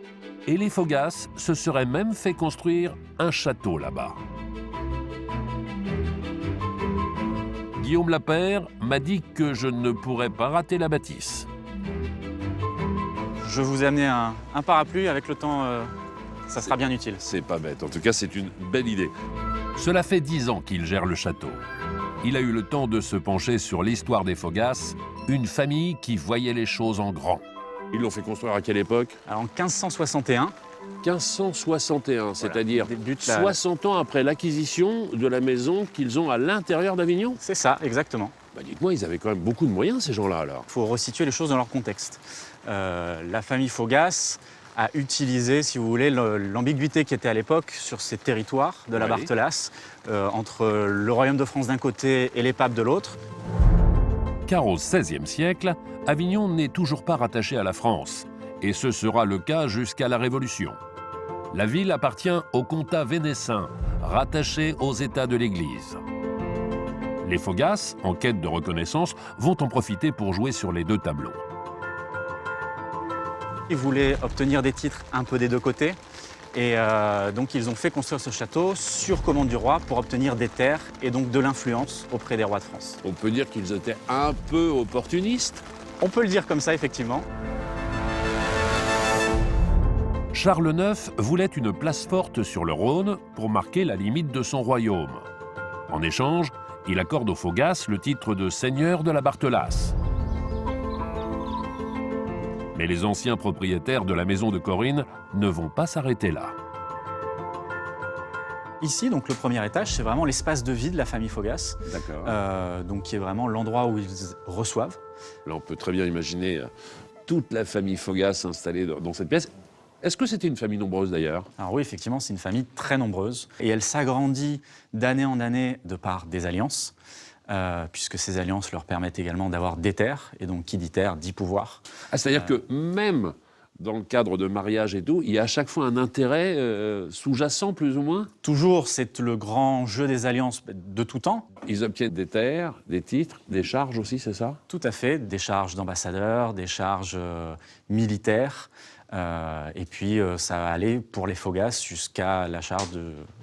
Speaker 1: Et les Fogas se seraient même fait construire un château là-bas. Guillaume Lapère m'a dit que je ne pourrais pas rater la bâtisse.
Speaker 7: Je vous ai amené un parapluie, avec le temps, ça sera bien utile.
Speaker 3: C'est pas bête. En tout cas, c'est une belle idée.
Speaker 1: Cela fait 10 ans qu'il gère le château. Il a eu le temps de se pencher sur l'histoire des Fogas, une famille qui voyait les choses en grand.
Speaker 3: Ils l'ont fait construire à quelle époque?
Speaker 7: Alors, en 1561,
Speaker 3: 1561, c'est-à-dire
Speaker 7: débute la-
Speaker 3: 60 ans après l'acquisition de la maison qu'ils ont à l'intérieur d'Avignon.
Speaker 7: c'est ça, exactement.
Speaker 3: Bah dites-moi, ils avaient quand même beaucoup de moyens, ces gens-là, alors.
Speaker 7: Il faut resituer les choses dans leur contexte. La famille Fogas a utilisé, si vous voulez, l'ambiguïté qui était à l'époque sur ces territoires de la
Speaker 3: Oui.
Speaker 7: Barthelasse, entre le royaume de France d'un côté et les papes de l'autre.
Speaker 1: Car au XVIe siècle, Avignon n'est toujours pas rattachée à la France, et ce sera le cas jusqu'à la Révolution. La ville appartient au comtat vénessin, rattaché aux États de l'Église. Les Fogas, en quête de reconnaissance, vont en profiter pour jouer sur les deux tableaux.
Speaker 7: Ils voulaient obtenir des titres un peu des deux côtés. Et donc ils ont fait construire ce château sur commande du roi pour obtenir des terres et donc de l'influence auprès des rois de France.
Speaker 3: On peut dire qu'ils étaient un peu opportunistes.
Speaker 7: On peut le dire comme ça, effectivement.
Speaker 1: Charles IX voulait une place forte sur le Rhône pour marquer la limite de son royaume. En échange, il accorde aux Fogas le titre de seigneur de la Barthelasse. Mais les anciens propriétaires de la maison de Corinne ne vont pas s'arrêter là.
Speaker 7: Ici, donc le premier étage, c'est vraiment l'espace de vie de la famille Fogas,
Speaker 3: D'accord.
Speaker 7: donc qui est vraiment l'endroit où ils reçoivent.
Speaker 3: Là, on peut très bien imaginer toute la famille Fogas installée dans cette pièce. Est-ce que c'était une famille nombreuse, d'ailleurs?
Speaker 7: Alors oui, effectivement, c'est une famille très nombreuse et elle s'agrandit d'année en année de par des alliances, puisque ces alliances leur permettent également d'avoir des terres, et donc qui dit terre dit pouvoir.
Speaker 3: Ah, c'est-à-dire que même dans le cadre de mariage et tout, il y a à chaque fois un intérêt sous-jacent, plus ou moins?
Speaker 7: Toujours, c'est le grand jeu des alliances de tout temps.
Speaker 3: Ils obtiennent des terres, des titres, des charges aussi, c'est ça?
Speaker 7: Tout à fait, des charges d'ambassadeurs, des charges militaires, et puis ça va aller pour les Fogas jusqu'à la charge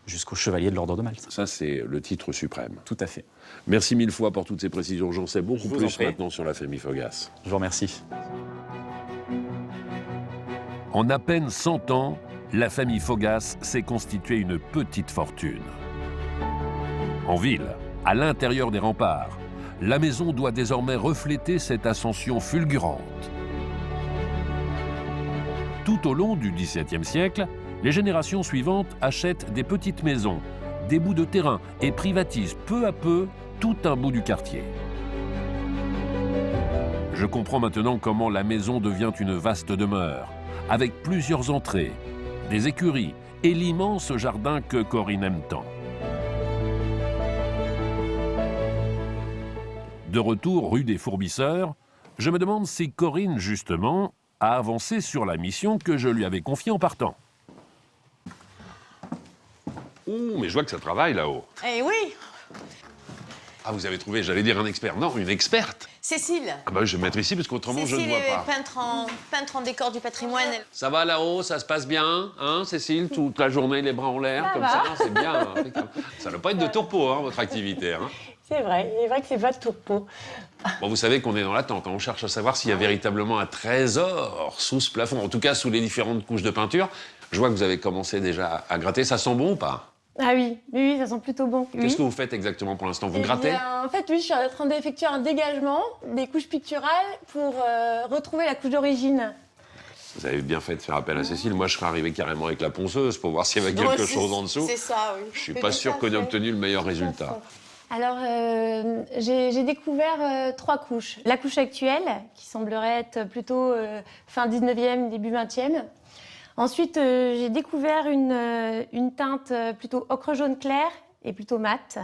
Speaker 7: jusqu'au chevalier de l'ordre de Malte.
Speaker 3: Ça, c'est le titre suprême.
Speaker 7: Tout à fait.
Speaker 3: Merci mille fois pour toutes ces précisions. J'en sais beaucoup
Speaker 7: Je vous en
Speaker 3: plus
Speaker 7: prie.
Speaker 3: maintenant sur la famille Fogas.
Speaker 7: Je vous remercie.
Speaker 1: En à peine 100 ans, la famille Fogas s'est constituée une petite fortune. En ville, à l'intérieur des remparts, la maison doit désormais refléter cette ascension fulgurante. Tout au long du XVIIe siècle, les générations suivantes achètent des petites maisons, des bouts de terrain et privatisent peu à peu tout un bout du quartier. Je comprends maintenant comment la maison devient une vaste demeure, avec plusieurs entrées, des écuries et l'immense jardin que Corinne aime tant. De retour rue des Fourbisseurs, je me demande si Corinne, justement, a avancé sur la mission que je lui avais confiée en partant.
Speaker 3: Oh, mais je vois que ça travaille là-haut.
Speaker 2: Eh oui,
Speaker 3: Ah, vous avez trouvé, j'allais dire un expert. Non, une experte.
Speaker 2: Cécile.
Speaker 3: Ah bah, je vais me mettre ici parce qu'autrement, je ne
Speaker 2: Cécile
Speaker 3: vois
Speaker 2: est
Speaker 3: pas.
Speaker 2: peintre en décor du patrimoine.
Speaker 3: Ça va là-haut, ça se passe bien, hein, Cécile? Toute la journée, les bras en l'air,
Speaker 8: Ça
Speaker 3: comme
Speaker 8: va.
Speaker 3: ça, c'est bien. Impeccable. Ça ne doit pas être de tourpeau, hein, votre activité. Hein.
Speaker 8: C'est vrai, il est vrai que c'est pas de tourpeau.
Speaker 3: Bon, vous savez qu'on est dans l'attente. On cherche à savoir s'il y a véritablement un trésor sous ce plafond, en tout cas sous les différentes couches de peinture. Je vois que vous avez commencé déjà à gratter. Ça sent bon ou pas?
Speaker 8: Ah oui, oui, ça sent plutôt bon.
Speaker 3: Qu'est-ce que vous faites exactement pour l'instant? Vous
Speaker 8: Eh
Speaker 3: grattez?
Speaker 8: bien, en fait, oui, je suis en train d'effectuer un dégagement des couches picturales pour retrouver la couche d'origine.
Speaker 3: Vous avez bien fait de faire appel à Cécile. Moi, je serais arrivé carrément avec la ponceuse pour voir s'il y avait quelque chose en dessous.
Speaker 2: C'est ça, oui.
Speaker 3: Je suis pas sûr qu'on ait obtenu le meilleur résultat.
Speaker 8: Alors, j'ai découvert 3 couches. La couche actuelle, qui semblerait être plutôt fin 19e, début 20e. Ensuite, j'ai découvert une teinte plutôt ocre jaune clair et plutôt mate.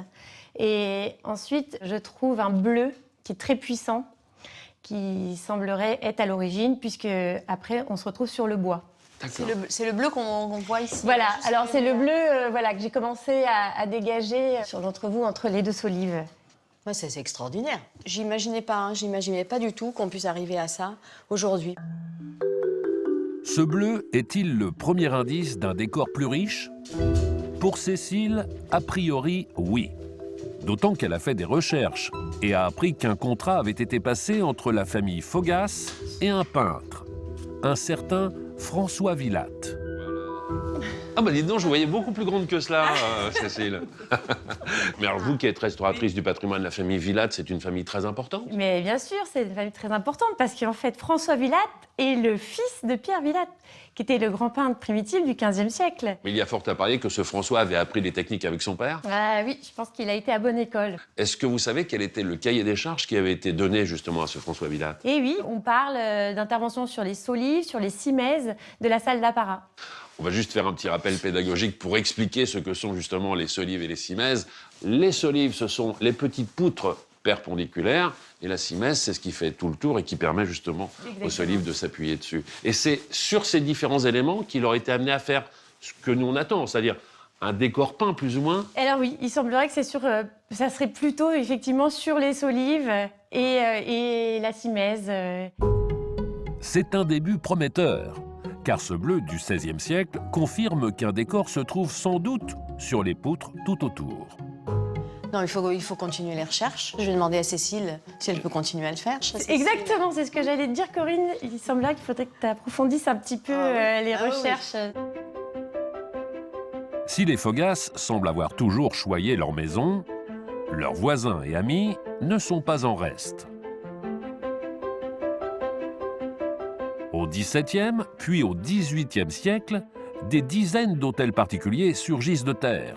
Speaker 8: Et ensuite, je trouve un bleu qui est très puissant, qui semblerait être à l'origine, puisque après, on se retrouve sur le bois.
Speaker 2: C'est le bleu qu'on voit ici.
Speaker 8: Voilà,
Speaker 2: Juste
Speaker 8: alors c'est le
Speaker 2: derrière.
Speaker 8: bleu voilà, que j'ai commencé à dégager sur l'entrevous entre les 2 solives.
Speaker 2: Ouais, c'est extraordinaire. J'imaginais pas du tout qu'on puisse arriver à ça aujourd'hui.
Speaker 1: Ce bleu est-il le premier indice d'un décor plus riche? Pour Cécile, a priori, oui. D'autant qu'elle a fait des recherches et a appris qu'un contrat avait été passé entre la famille Fogas et un peintre, un certain François Villatte.
Speaker 3: Ah bah dites donc, je vous voyais beaucoup plus grande que cela, Cécile. Mais alors vous qui êtes restauratrice du patrimoine, la famille Villatte, c'est une famille très importante.
Speaker 8: Mais bien sûr, c'est une famille très importante parce qu'en fait, François Villatte est le fils de Pierre Villatte, qui était le grand peintre primitif du XVe siècle.
Speaker 3: Mais il y a fort à parier que ce François avait appris des techniques avec son père.
Speaker 8: Ah oui, je pense qu'il a été à bonne école.
Speaker 3: Est-ce que vous savez quel était le cahier des charges qui avait été donné justement à ce François Villatte?
Speaker 8: Et oui, on parle d'intervention sur les solives, sur les cimaises de la salle d'apparat.
Speaker 3: On va juste faire un petit rappel pédagogique pour expliquer ce que sont justement les solives et les cimaises. Les solives, ce sont les petites poutres perpendiculaires, et la cimaise, c'est ce qui fait tout le tour et qui permet justement aux solives de s'appuyer dessus. Et c'est sur ces différents éléments qu'il aurait été amené à faire ce que nous on attend, c'est-à-dire un décor peint plus ou moins.
Speaker 8: Alors oui, il semblerait que c'est sur, ça serait plutôt effectivement sur les solives et la cimaise.
Speaker 1: C'est un début prometteur, car ce bleu du XVIe siècle confirme qu'un décor se trouve sans doute sur les poutres tout autour.
Speaker 2: Non, il faut continuer les recherches. Je vais demander à Cécile si elle peut continuer à le faire.
Speaker 8: Exactement, c'est ce que j'allais te dire, Corinne. Il semblerait qu'il faudrait que tu approfondisses un petit peu les recherches.
Speaker 1: Si les Fogas semblent avoir toujours choyé leur maison, leurs voisins et amis ne sont pas en reste. Au XVIIe, puis au XVIIIe siècle, des dizaines d'hôtels particuliers surgissent de terre.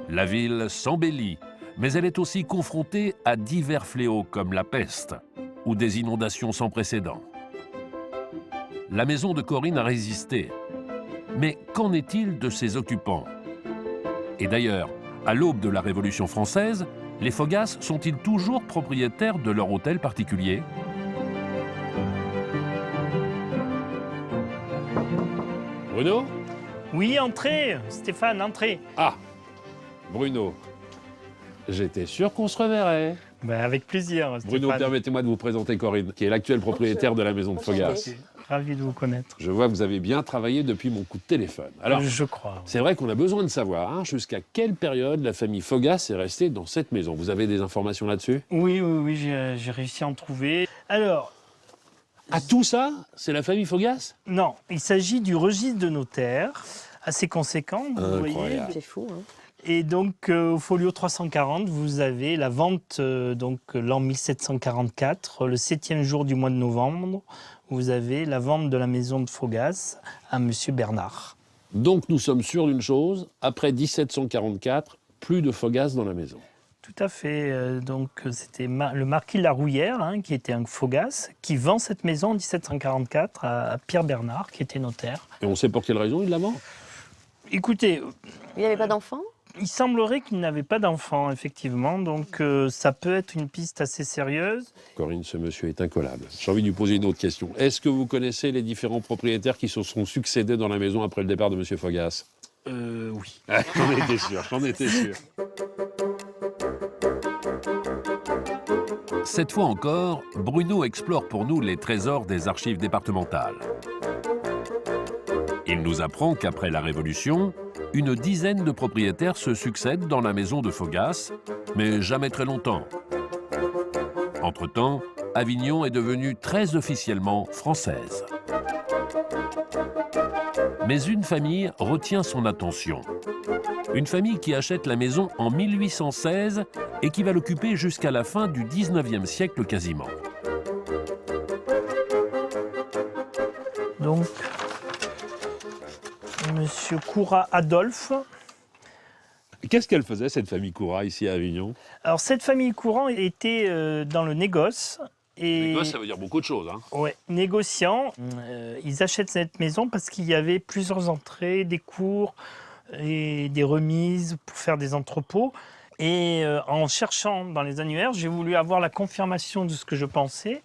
Speaker 1: La ville s'embellit, mais elle est aussi confrontée à divers fléaux comme la peste ou des inondations sans précédent. La maison de Corinne a résisté. Mais qu'en est-il de ses occupants? Et d'ailleurs, à l'aube de la Révolution française, les Fogas sont-ils toujours propriétaires de leur hôtel particulier?
Speaker 3: Bruno?
Speaker 4: Oui, entrez, Stéphane, entrez.
Speaker 3: Ah, Bruno. J'étais sûr qu'on se reverrait.
Speaker 4: Ben, avec plaisir,
Speaker 3: Bruno,
Speaker 4: Stéphane.
Speaker 3: permettez-moi de vous présenter Corinne, qui est l'actuelle propriétaire de la maison de Fogas.
Speaker 4: Ravi de vous connaître.
Speaker 3: Je vois que vous avez bien travaillé depuis mon coup de téléphone. Alors,
Speaker 4: Je crois.
Speaker 3: c'est vrai qu'on a besoin de savoir jusqu'à quelle période la famille Fogas est restée dans cette maison. Vous avez des informations là-dessus?
Speaker 4: Oui, j'ai réussi à en trouver. Alors,
Speaker 3: Ah, tout ça, c'est la famille Fogas?
Speaker 4: non, il s'agit du registre de notaire, assez conséquent, vous voyez.
Speaker 3: Incroyable.
Speaker 2: C'est fou, hein.
Speaker 4: Et donc, au folio 340, vous avez la vente, l'an 1744, le 7e jour du mois de novembre, vous avez la vente de la maison de Fogas à M. Bernard.
Speaker 3: Donc nous sommes sûrs d'une chose, après 1744, plus de Fogas dans la maison.
Speaker 4: Tout à fait. Donc, c'était le marquis de la Rouillère, qui était un Fogas, qui vend cette maison en 1744 à Pierre Bernard, qui était notaire.
Speaker 3: Et on sait pour quelle raison il la vend?
Speaker 4: Écoutez,
Speaker 2: Il n'y avait pas d'enfant?
Speaker 4: Il semblerait qu'il n'avait pas d'enfant, effectivement, donc ça peut être une piste assez sérieuse.
Speaker 3: Corinne, ce monsieur est incollable. J'ai envie de lui poser une autre question. Est-ce que vous connaissez les différents propriétaires qui se sont succédés dans la maison après le départ de monsieur Fogas?
Speaker 4: Oui.
Speaker 3: J'en étais sûr, j'en étais sûr.
Speaker 1: Cette fois encore, Bruno explore pour nous les trésors des archives départementales. Il nous apprend qu'après la Révolution, une dizaine de propriétaires se succèdent dans la maison de Fogas, mais jamais très longtemps. Entre-temps, Avignon est devenue très officiellement française. Mais une famille retient son attention. Une famille qui achète la maison en 1816 et qui va l'occuper jusqu'à la fin du 19e siècle quasiment.
Speaker 4: Donc, Monsieur Courat Adolphe.
Speaker 3: Qu'est-ce qu'elle faisait, cette famille Courat, ici à Avignon?
Speaker 4: Alors, cette famille Courat était dans le négoce. Et
Speaker 3: Négoce, ça veut dire beaucoup de choses. Hein.
Speaker 4: ouais, négociants, ils achètent cette maison parce qu'il y avait plusieurs entrées, des cours et des remises pour faire des entrepôts. Et en cherchant dans les annuaires, j'ai voulu avoir la confirmation de ce que je pensais.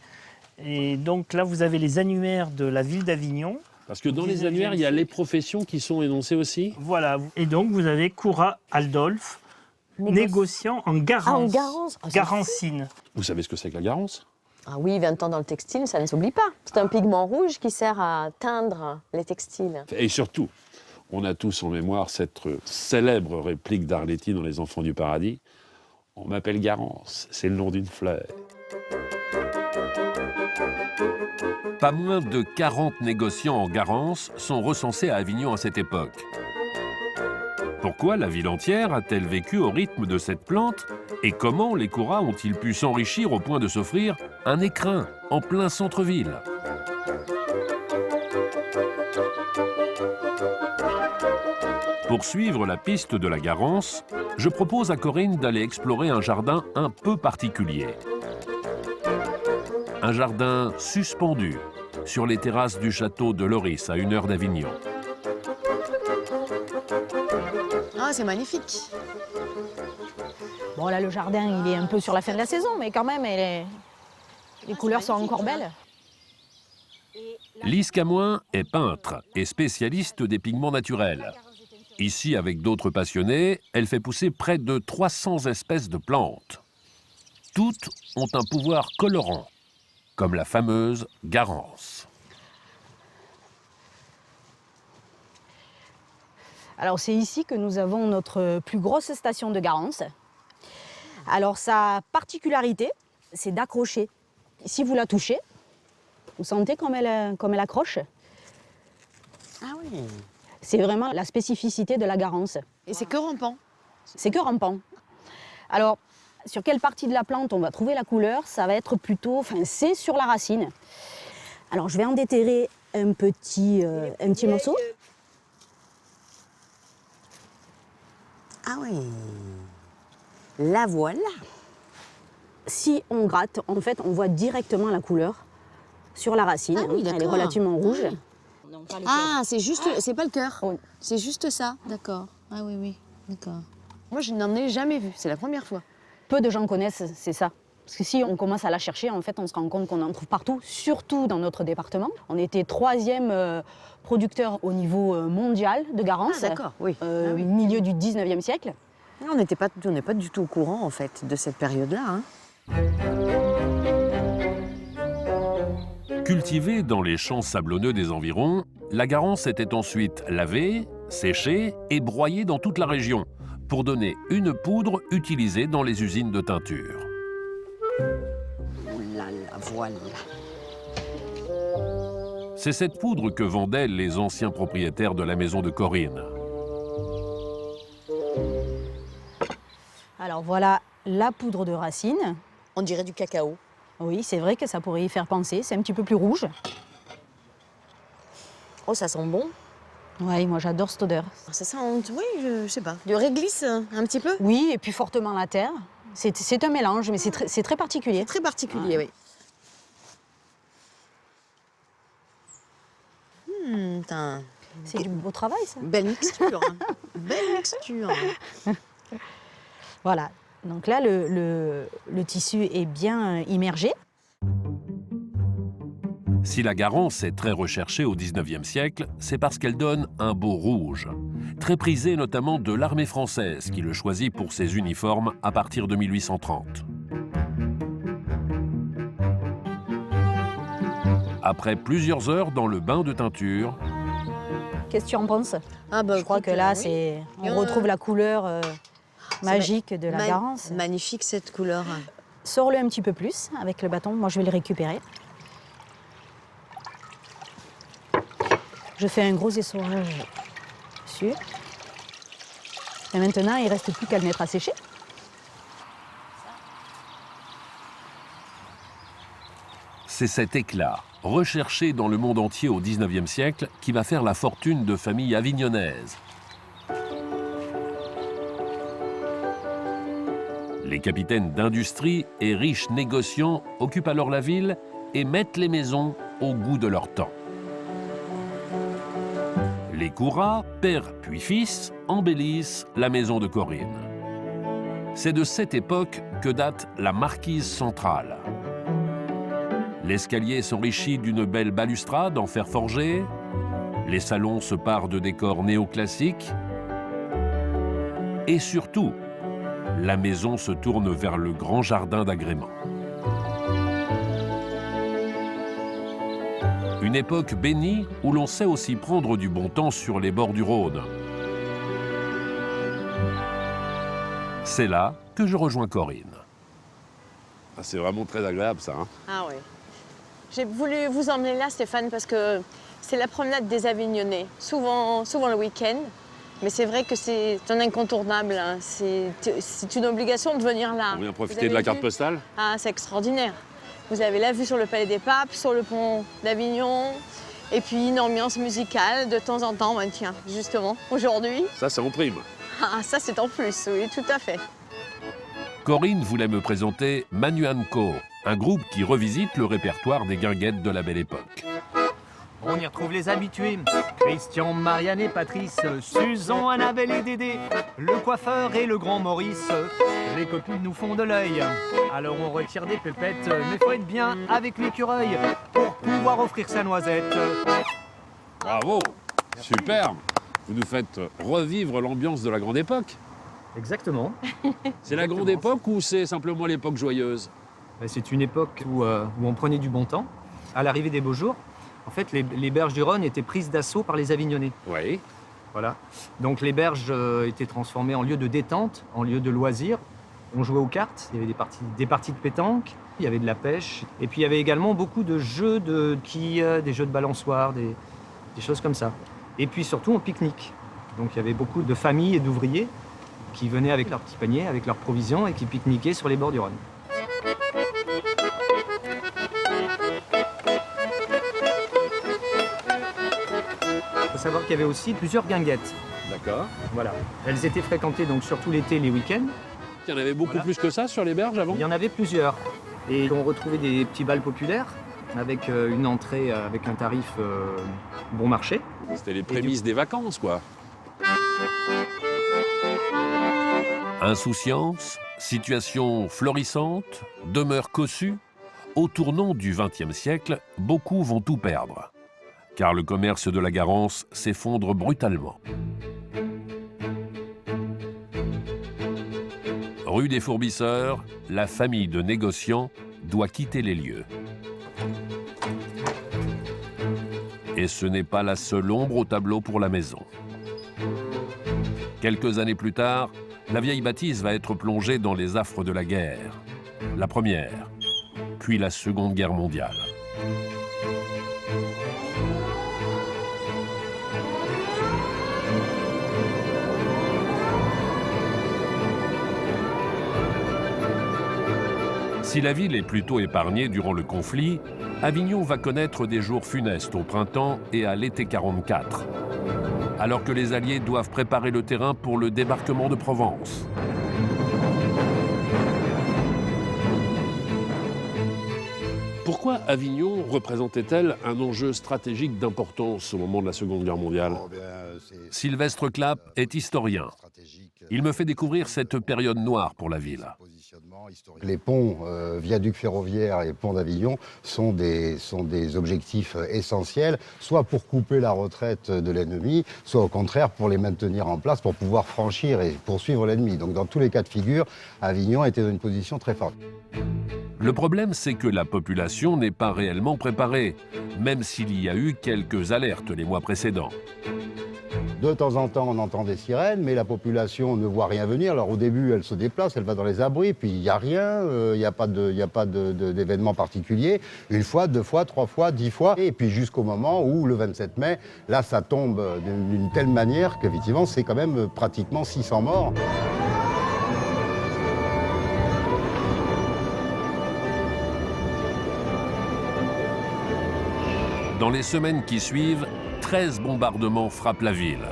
Speaker 4: Et donc là, vous avez les annuaires de la ville d'Avignon.
Speaker 3: Parce que dans les annuaires, il y a les professions qui sont énoncées aussi.
Speaker 4: Voilà. Et donc, vous avez Courat Adolphe, négociant en Garance.
Speaker 2: Ah, en Garance.
Speaker 4: Garancine.
Speaker 3: Vous savez ce que c'est que la Garance?
Speaker 2: Ah oui, 20 ans dans le textile, ça ne s'oublie pas. C'est un pigment rouge qui sert à teindre les textiles.
Speaker 3: Et surtout, on a tous en mémoire cette célèbre réplique d'Arletty dans Les Enfants du Paradis. On m'appelle Garance, c'est le nom d'une fleur.
Speaker 1: Pas moins de 40 négociants en Garance sont recensés à Avignon à cette époque. Pourquoi la ville entière a-t-elle vécu au rythme de cette plante? Et comment les Courat ont-ils pu s'enrichir au point de s'offrir un écrin en plein centre-ville? Pour suivre la piste de la Garance, je propose à Corinne d'aller explorer un jardin un peu particulier. Un jardin suspendu sur les terrasses du château de Loris, à 1 heure d'Avignon.
Speaker 2: Ah, c'est magnifique.
Speaker 9: Bon, là, le jardin, il est un peu sur la fin de la saison, mais quand même, les couleurs sont encore belles.
Speaker 1: Lise Camoin est peintre et spécialiste des pigments naturels. Ici, avec d'autres passionnés, elle fait pousser près de 300 espèces de plantes. Toutes ont un pouvoir colorant, comme la fameuse Garance.
Speaker 9: Alors, c'est ici que nous avons notre plus grosse station de Garance. Alors, sa particularité, c'est d'accrocher. Si vous la touchez, vous sentez comme elle accroche.
Speaker 2: Ah oui.
Speaker 9: C'est vraiment la spécificité de la Garance.
Speaker 2: Et c'est que rampant.
Speaker 9: C'est que rampant. Alors, sur quelle partie de la plante on va trouver la couleur? Ça va être plutôt, c'est sur la racine. Alors, je vais en déterrer un petit morceau.
Speaker 2: Ah oui. La voilà.
Speaker 9: Si on gratte, en fait, on voit directement la couleur sur la racine.
Speaker 2: Ah oui,
Speaker 9: Elle est
Speaker 2: d'accord.
Speaker 9: relativement rouge.
Speaker 2: Ah, c'est juste, c'est pas le cœur.
Speaker 9: Oui.
Speaker 2: C'est juste ça, d'accord. Ah oui, oui, d'accord. Moi, je n'en ai jamais vu, c'est la première fois.
Speaker 9: Peu de gens connaissent, c'est ça. Parce que si on commence à la chercher, en fait, on se rend compte qu'on en trouve partout, surtout dans notre département. On était 3e producteur au niveau mondial de Garance.
Speaker 2: Ah, d'accord, oui. Ah oui.
Speaker 9: Milieu du 19e siècle.
Speaker 2: On n'est pas du tout au courant, en fait, de cette période-là. Hein.
Speaker 1: Cultivée dans les champs sablonneux des environs, la Garance était ensuite lavée, séchée et broyée dans toute la région pour donner une poudre utilisée dans les usines de teinture.
Speaker 2: Oh là là, voilà.
Speaker 1: C'est cette poudre que vendaient les anciens propriétaires de la maison de Corinne.
Speaker 9: Alors voilà la poudre de racine.
Speaker 2: On dirait du cacao.
Speaker 9: Oui, c'est vrai que ça pourrait y faire penser. C'est un petit peu plus rouge.
Speaker 2: Oh, ça sent bon.
Speaker 9: Oui, moi j'adore cette odeur.
Speaker 2: Ça sent, oui, je sais pas, du réglisse un petit peu.
Speaker 9: Oui, et puis fortement la terre. C'est un mélange, mais c'est très particulier.
Speaker 2: Très particulier, oui.
Speaker 9: C'est du beau travail, ça.
Speaker 2: Belle mixture. Hein. belle mixture.
Speaker 9: Voilà. Donc là, le tissu est bien immergé.
Speaker 1: Si la Garance est très recherchée au XIXe siècle, c'est parce qu'elle donne un beau rouge. Très prisé notamment de l'armée française, qui le choisit pour ses uniformes à partir de 1830. Après plusieurs heures dans le bain de teinture,
Speaker 9: Qu'est-ce que tu en penses?
Speaker 2: Ah bah,
Speaker 9: Je crois
Speaker 2: écoute,
Speaker 9: que là,
Speaker 2: oui.
Speaker 9: on retrouve la couleur magique de la Garance.
Speaker 2: Magnifique cette couleur.
Speaker 9: Sors-le un petit peu plus avec le bâton. Moi, je vais le récupérer. Je fais un gros essorage dessus. Et maintenant, il ne reste plus qu'à le mettre à sécher.
Speaker 1: c'est cet éclat, recherché dans le monde entier au XIXe siècle, qui va faire la fortune de familles avignonnaises. Les capitaines d'industrie et riches négociants occupent alors la ville et mettent les maisons au goût de leur temps. Les Courat, père puis fils, embellissent la maison de Corinne. C'est de cette époque que date la marquise centrale. L'escalier s'enrichit d'une belle balustrade en fer forgé. Les salons se parent de décors néoclassiques. Et surtout, la maison se tourne vers le grand jardin d'agrément. Une époque bénie où l'on sait aussi prendre du bon temps sur les bords du Rhône. C'est là que je rejoins Corinne.
Speaker 3: Ah, c'est vraiment très agréable, ça. Hein.
Speaker 2: Ah oui. J'ai voulu vous emmener là, Stéphane, parce que c'est la promenade des Avignonnais, souvent le week-end. Mais c'est vrai que c'est un incontournable. Hein. C'est une obligation de venir là.
Speaker 3: On vient profiter de la carte postale.
Speaker 2: Ah, c'est extraordinaire. Vous avez la vue sur le Palais des Papes, sur le pont d'Avignon, et puis une ambiance musicale de temps en temps. Ben, tiens, justement, aujourd'hui.
Speaker 3: Ça, c'est en prime.
Speaker 2: Ah, ça, c'est en plus, oui, tout à fait.
Speaker 1: Corinne voulait me présenter Manuan Co, un groupe qui revisite le répertoire des guinguettes de la Belle Époque.
Speaker 10: On y retrouve les habitués, Christian, Marianne et Patrice, Susan, Annabelle et Dédé, le coiffeur et le grand Maurice. Les copines nous font de l'œil, alors on retire des pépettes, mais faut être bien avec l'écureuil pour pouvoir offrir sa noisette.
Speaker 3: Bravo. Superbe. Vous nous faites revivre l'ambiance de la grande époque.
Speaker 10: Exactement.
Speaker 3: C'est la grande époque ou c'est simplement l'époque joyeuse?
Speaker 10: C'est une époque où on prenait du bon temps. À l'arrivée des beaux jours, en fait, les berges du Rhône étaient prises d'assaut par les Avignonnais.
Speaker 3: Oui.
Speaker 10: Voilà. Donc les berges étaient transformées en lieu de détente, en lieu de loisirs. On jouait aux cartes, il y avait des parties de pétanque, il y avait de la pêche. Et puis il y avait également beaucoup de jeux de quilles, des jeux de balançoire, des choses comme ça. Et puis surtout, on pique-nique. Donc il y avait beaucoup de familles et d'ouvriers qui venaient avec leurs petits paniers, avec leurs provisions et qui pique-niquaient sur les bords du Rhône. Il faut savoir qu'il y avait aussi plusieurs guinguettes.
Speaker 3: D'accord.
Speaker 10: Voilà. Elles étaient fréquentées donc surtout l'été et les week-ends.
Speaker 3: Il y en avait beaucoup plus que ça sur les berges avant?
Speaker 10: Il y en avait plusieurs. Et on retrouvait des petits bals populaires avec une entrée avec un tarif bon marché.
Speaker 3: C'était les prémices des vacances, quoi.
Speaker 1: Insouciance, situation florissante, demeure cossue, au tournant du XXe siècle, beaucoup vont tout perdre. Car le commerce de la Garance s'effondre brutalement. Rue des Fourbisseurs, la famille de négociants doit quitter les lieux. Et ce n'est pas la seule ombre au tableau pour la maison. Quelques années plus tard, la vieille bâtisse va être plongée dans les affres de la guerre. La première, puis la Seconde Guerre mondiale. Si la ville est plutôt épargnée durant le conflit, Avignon va connaître des jours funestes au printemps et à l'été 44, alors que les Alliés doivent préparer le terrain pour le débarquement de Provence.
Speaker 3: Pourquoi Avignon représentait-elle un enjeu stratégique d'importance au moment de la Seconde Guerre mondiale?
Speaker 1: Sylvestre Clapp est historien. Il me fait découvrir cette période noire pour la ville.
Speaker 11: Les ponts, viaducs ferroviaires et ponts d'Avignon sont des objectifs essentiels, soit pour couper la retraite de l'ennemi, soit au contraire pour les maintenir en place, pour pouvoir franchir et poursuivre l'ennemi. Donc dans tous les cas de figure, Avignon était dans une position très forte.
Speaker 1: Le problème, c'est que la population n'est pas réellement préparée, même s'il y a eu quelques alertes les mois précédents.
Speaker 11: De temps en temps, on entend des sirènes, mais la population ne voit rien venir. Alors au début, elle se déplace, elle va dans les abris, puis il n'y a rien, il n'y a pas d'événement particulier. Une fois, 2 fois, 3 fois, 10 fois, et puis jusqu'au moment où, le 27 mai, là, ça tombe d'une telle manière qu'effectivement, c'est quand même pratiquement 600 morts.
Speaker 1: Dans les semaines qui suivent, 13 bombardements frappent la ville.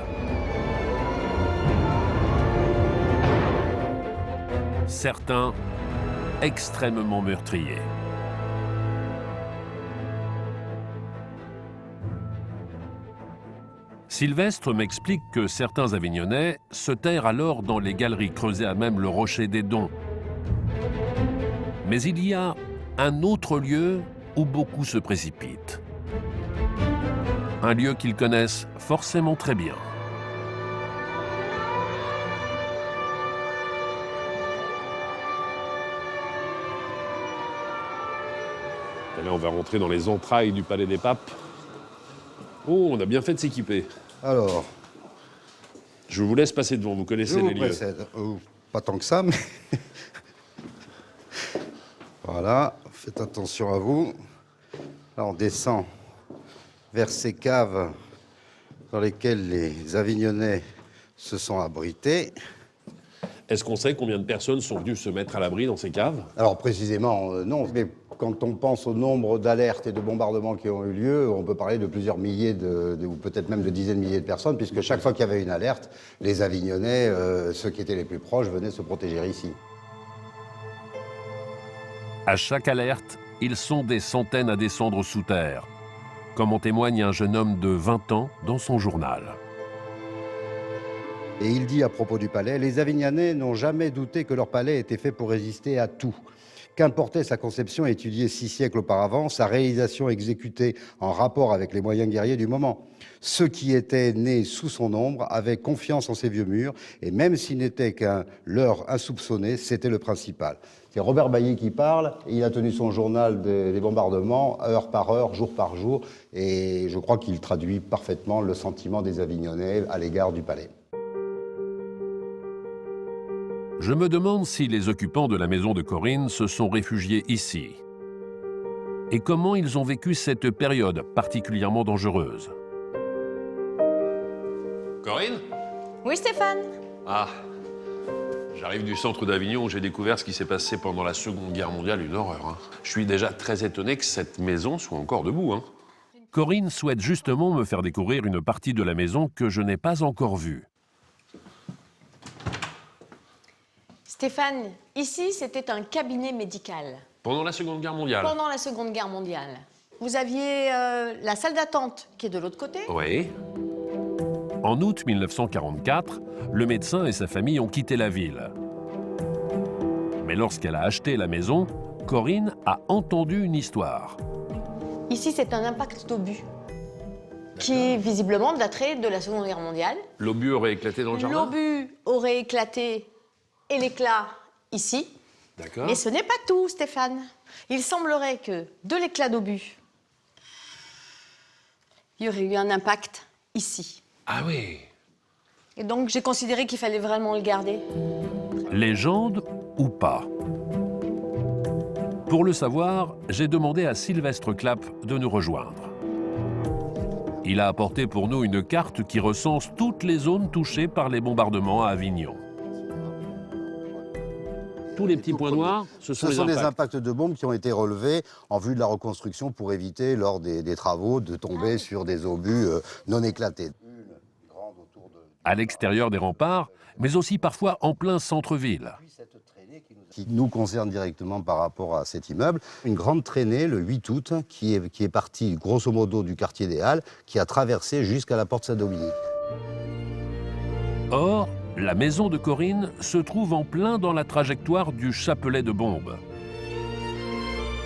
Speaker 1: Certains extrêmement meurtriers. Sylvestre m'explique que certains Avignonnais se terrent alors dans les galeries creusées à même le rocher des Dons. Mais il y a un autre lieu où beaucoup se précipitent. Un lieu qu'ils connaissent forcément très bien.
Speaker 3: Et là, on va rentrer dans les entrailles du Palais des Papes. Oh, on a bien fait de s'équiper.
Speaker 11: Alors,
Speaker 3: Je vous laisse passer devant, vous connaissez les lieux.
Speaker 11: précède. Pas tant que ça, mais... Voilà, faites attention à vous. Là, on descend vers ces caves dans lesquelles les Avignonnais se sont abrités.
Speaker 3: Est-ce qu'on sait combien de personnes sont venues se mettre à l'abri dans ces caves?
Speaker 11: Alors précisément, non, mais quand on pense au nombre d'alertes et de bombardements qui ont eu lieu, on peut parler de plusieurs milliers, ou peut-être même de dizaines de milliers de personnes, puisque chaque fois qu'il y avait une alerte, les Avignonnais, ceux qui étaient les plus proches, venaient se protéger ici.
Speaker 1: À chaque alerte, ils sont des centaines à descendre sous terre, comme en témoigne un jeune homme de 20 ans dans son journal.
Speaker 11: Et il dit à propos du palais, « Les Avignonnais n'ont jamais douté que leur palais était fait pour résister à tout. Qu'importait sa conception étudiée 6 siècles auparavant, sa réalisation exécutée en rapport avec les moyens guerriers du moment. Ceux qui étaient nés sous son ombre avaient confiance en ces vieux murs, et même s'ils n'étaient qu'un leurre insoupçonné, c'était le principal. » C'est Robert Bailly qui parle, il a tenu son journal des bombardements, heure par heure, jour par jour, et je crois qu'il traduit parfaitement le sentiment des Avignonnais à l'égard du palais.
Speaker 1: Je me demande si les occupants de la maison de Corinne se sont réfugiés ici. Et comment ils ont vécu cette période particulièrement dangereuse.
Speaker 3: Corinne?
Speaker 2: Oui, Stéphane?
Speaker 3: Ah, j'arrive du centre d'Avignon où j'ai découvert ce qui s'est passé pendant la Seconde Guerre mondiale, une horreur. Hein. Je suis déjà très étonné que cette maison soit encore debout. Hein.
Speaker 1: Corinne souhaite justement me faire découvrir une partie de la maison que je n'ai pas encore vue.
Speaker 2: Stéphane, ici, c'était un cabinet médical.
Speaker 3: Pendant la Seconde Guerre mondiale?
Speaker 2: Pendant la Seconde Guerre mondiale. Vous aviez la salle d'attente qui est de l'autre côté.
Speaker 3: Oui.
Speaker 1: En août 1944, le médecin et sa famille ont quitté la ville. Mais lorsqu'elle a acheté la maison, Corinne a entendu une histoire.
Speaker 2: Ici, c'est un impact d'obus qui, visiblement, daterait de la Seconde Guerre mondiale.
Speaker 3: L'obus aurait éclaté dans le jardin?
Speaker 2: L'obus aurait éclaté et l'éclat ici.
Speaker 3: D'accord.
Speaker 2: Mais ce n'est pas tout, Stéphane. Il semblerait que de l'éclat d'obus, il y aurait eu un impact ici.
Speaker 3: Ah oui.
Speaker 2: Et donc, j'ai considéré qu'il fallait vraiment le garder.
Speaker 1: Légende ou pas? Pour le savoir, j'ai demandé à Sylvestre Clapp de nous rejoindre. Il a apporté pour nous une carte qui recense toutes les zones touchées par les bombardements à Avignon.
Speaker 3: Tous les petits points noirs, ce sont
Speaker 11: des
Speaker 3: impacts.
Speaker 11: impacts de bombes qui ont été relevés en vue de la reconstruction pour éviter, lors des travaux, de tomber sur des obus non éclatés.
Speaker 1: À l'extérieur des remparts, mais aussi parfois en plein centre-ville.
Speaker 11: qui nous concerne directement par rapport à cet immeuble. Une grande traînée le 8 août qui est partie grosso modo du quartier des Halles, qui a traversé jusqu'à la porte Saint-Dominique.
Speaker 1: Or, la maison de Corinne se trouve en plein dans la trajectoire du chapelet de bombes.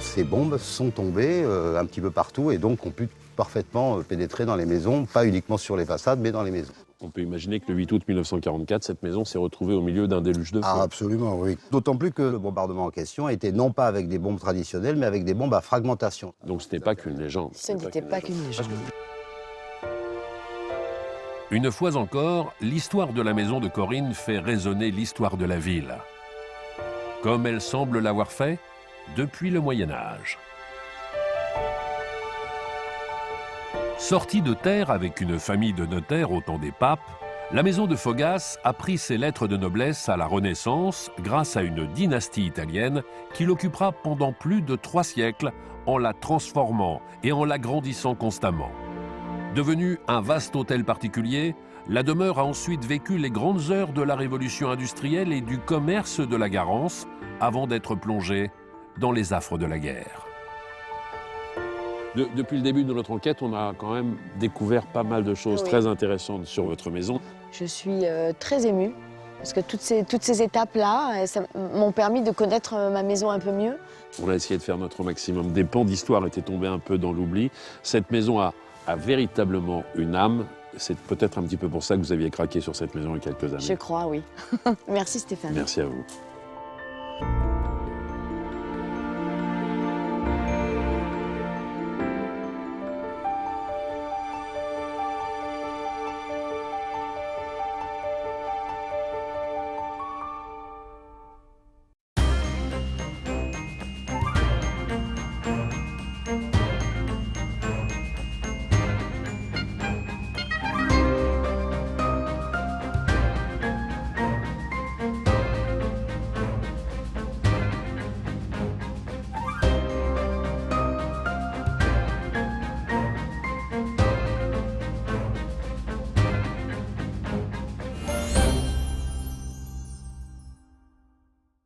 Speaker 11: Ces bombes sont tombées un petit peu partout et donc ont pu parfaitement pénétrer dans les maisons, pas uniquement sur les façades, mais dans les maisons.
Speaker 3: On peut imaginer que le 8 août 1944, cette maison s'est retrouvée au milieu d'un déluge de feu.
Speaker 11: Ah, absolument, oui. D'autant plus que le bombardement en question était non pas avec des bombes traditionnelles, mais avec des bombes à fragmentation.
Speaker 3: Donc ce n'était pas qu'une légende.
Speaker 2: Ce n'était pas qu'une légende.
Speaker 1: Une fois encore, l'histoire de la maison de Corinne fait résonner l'histoire de la ville. Comme elle semble l'avoir fait depuis le Moyen-Âge. Sortie de terre avec une famille de notaires au temps des papes, la maison de Fogas a pris ses lettres de noblesse à la Renaissance grâce à une dynastie italienne qui l'occupera pendant plus de 3 siècles en la transformant et en l'agrandissant constamment. Devenue un vaste hôtel particulier, la demeure a ensuite vécu les grandes heures de la révolution industrielle et du commerce de la Garance avant d'être plongée dans les affres de la guerre.
Speaker 3: Depuis le début de notre enquête, on a quand même découvert pas mal de choses très intéressantes sur votre maison.
Speaker 2: Je suis très émue parce que toutes ces étapes-là m'ont permis de connaître ma maison un peu mieux.
Speaker 3: On a essayé de faire notre maximum. Des pans d'histoire étaient tombés un peu dans l'oubli. Cette maison a véritablement une âme. C'est peut-être un petit peu pour ça que vous aviez craqué sur cette maison il y a quelques années.
Speaker 2: Je crois, oui. Merci Stéphane.
Speaker 3: Merci à vous.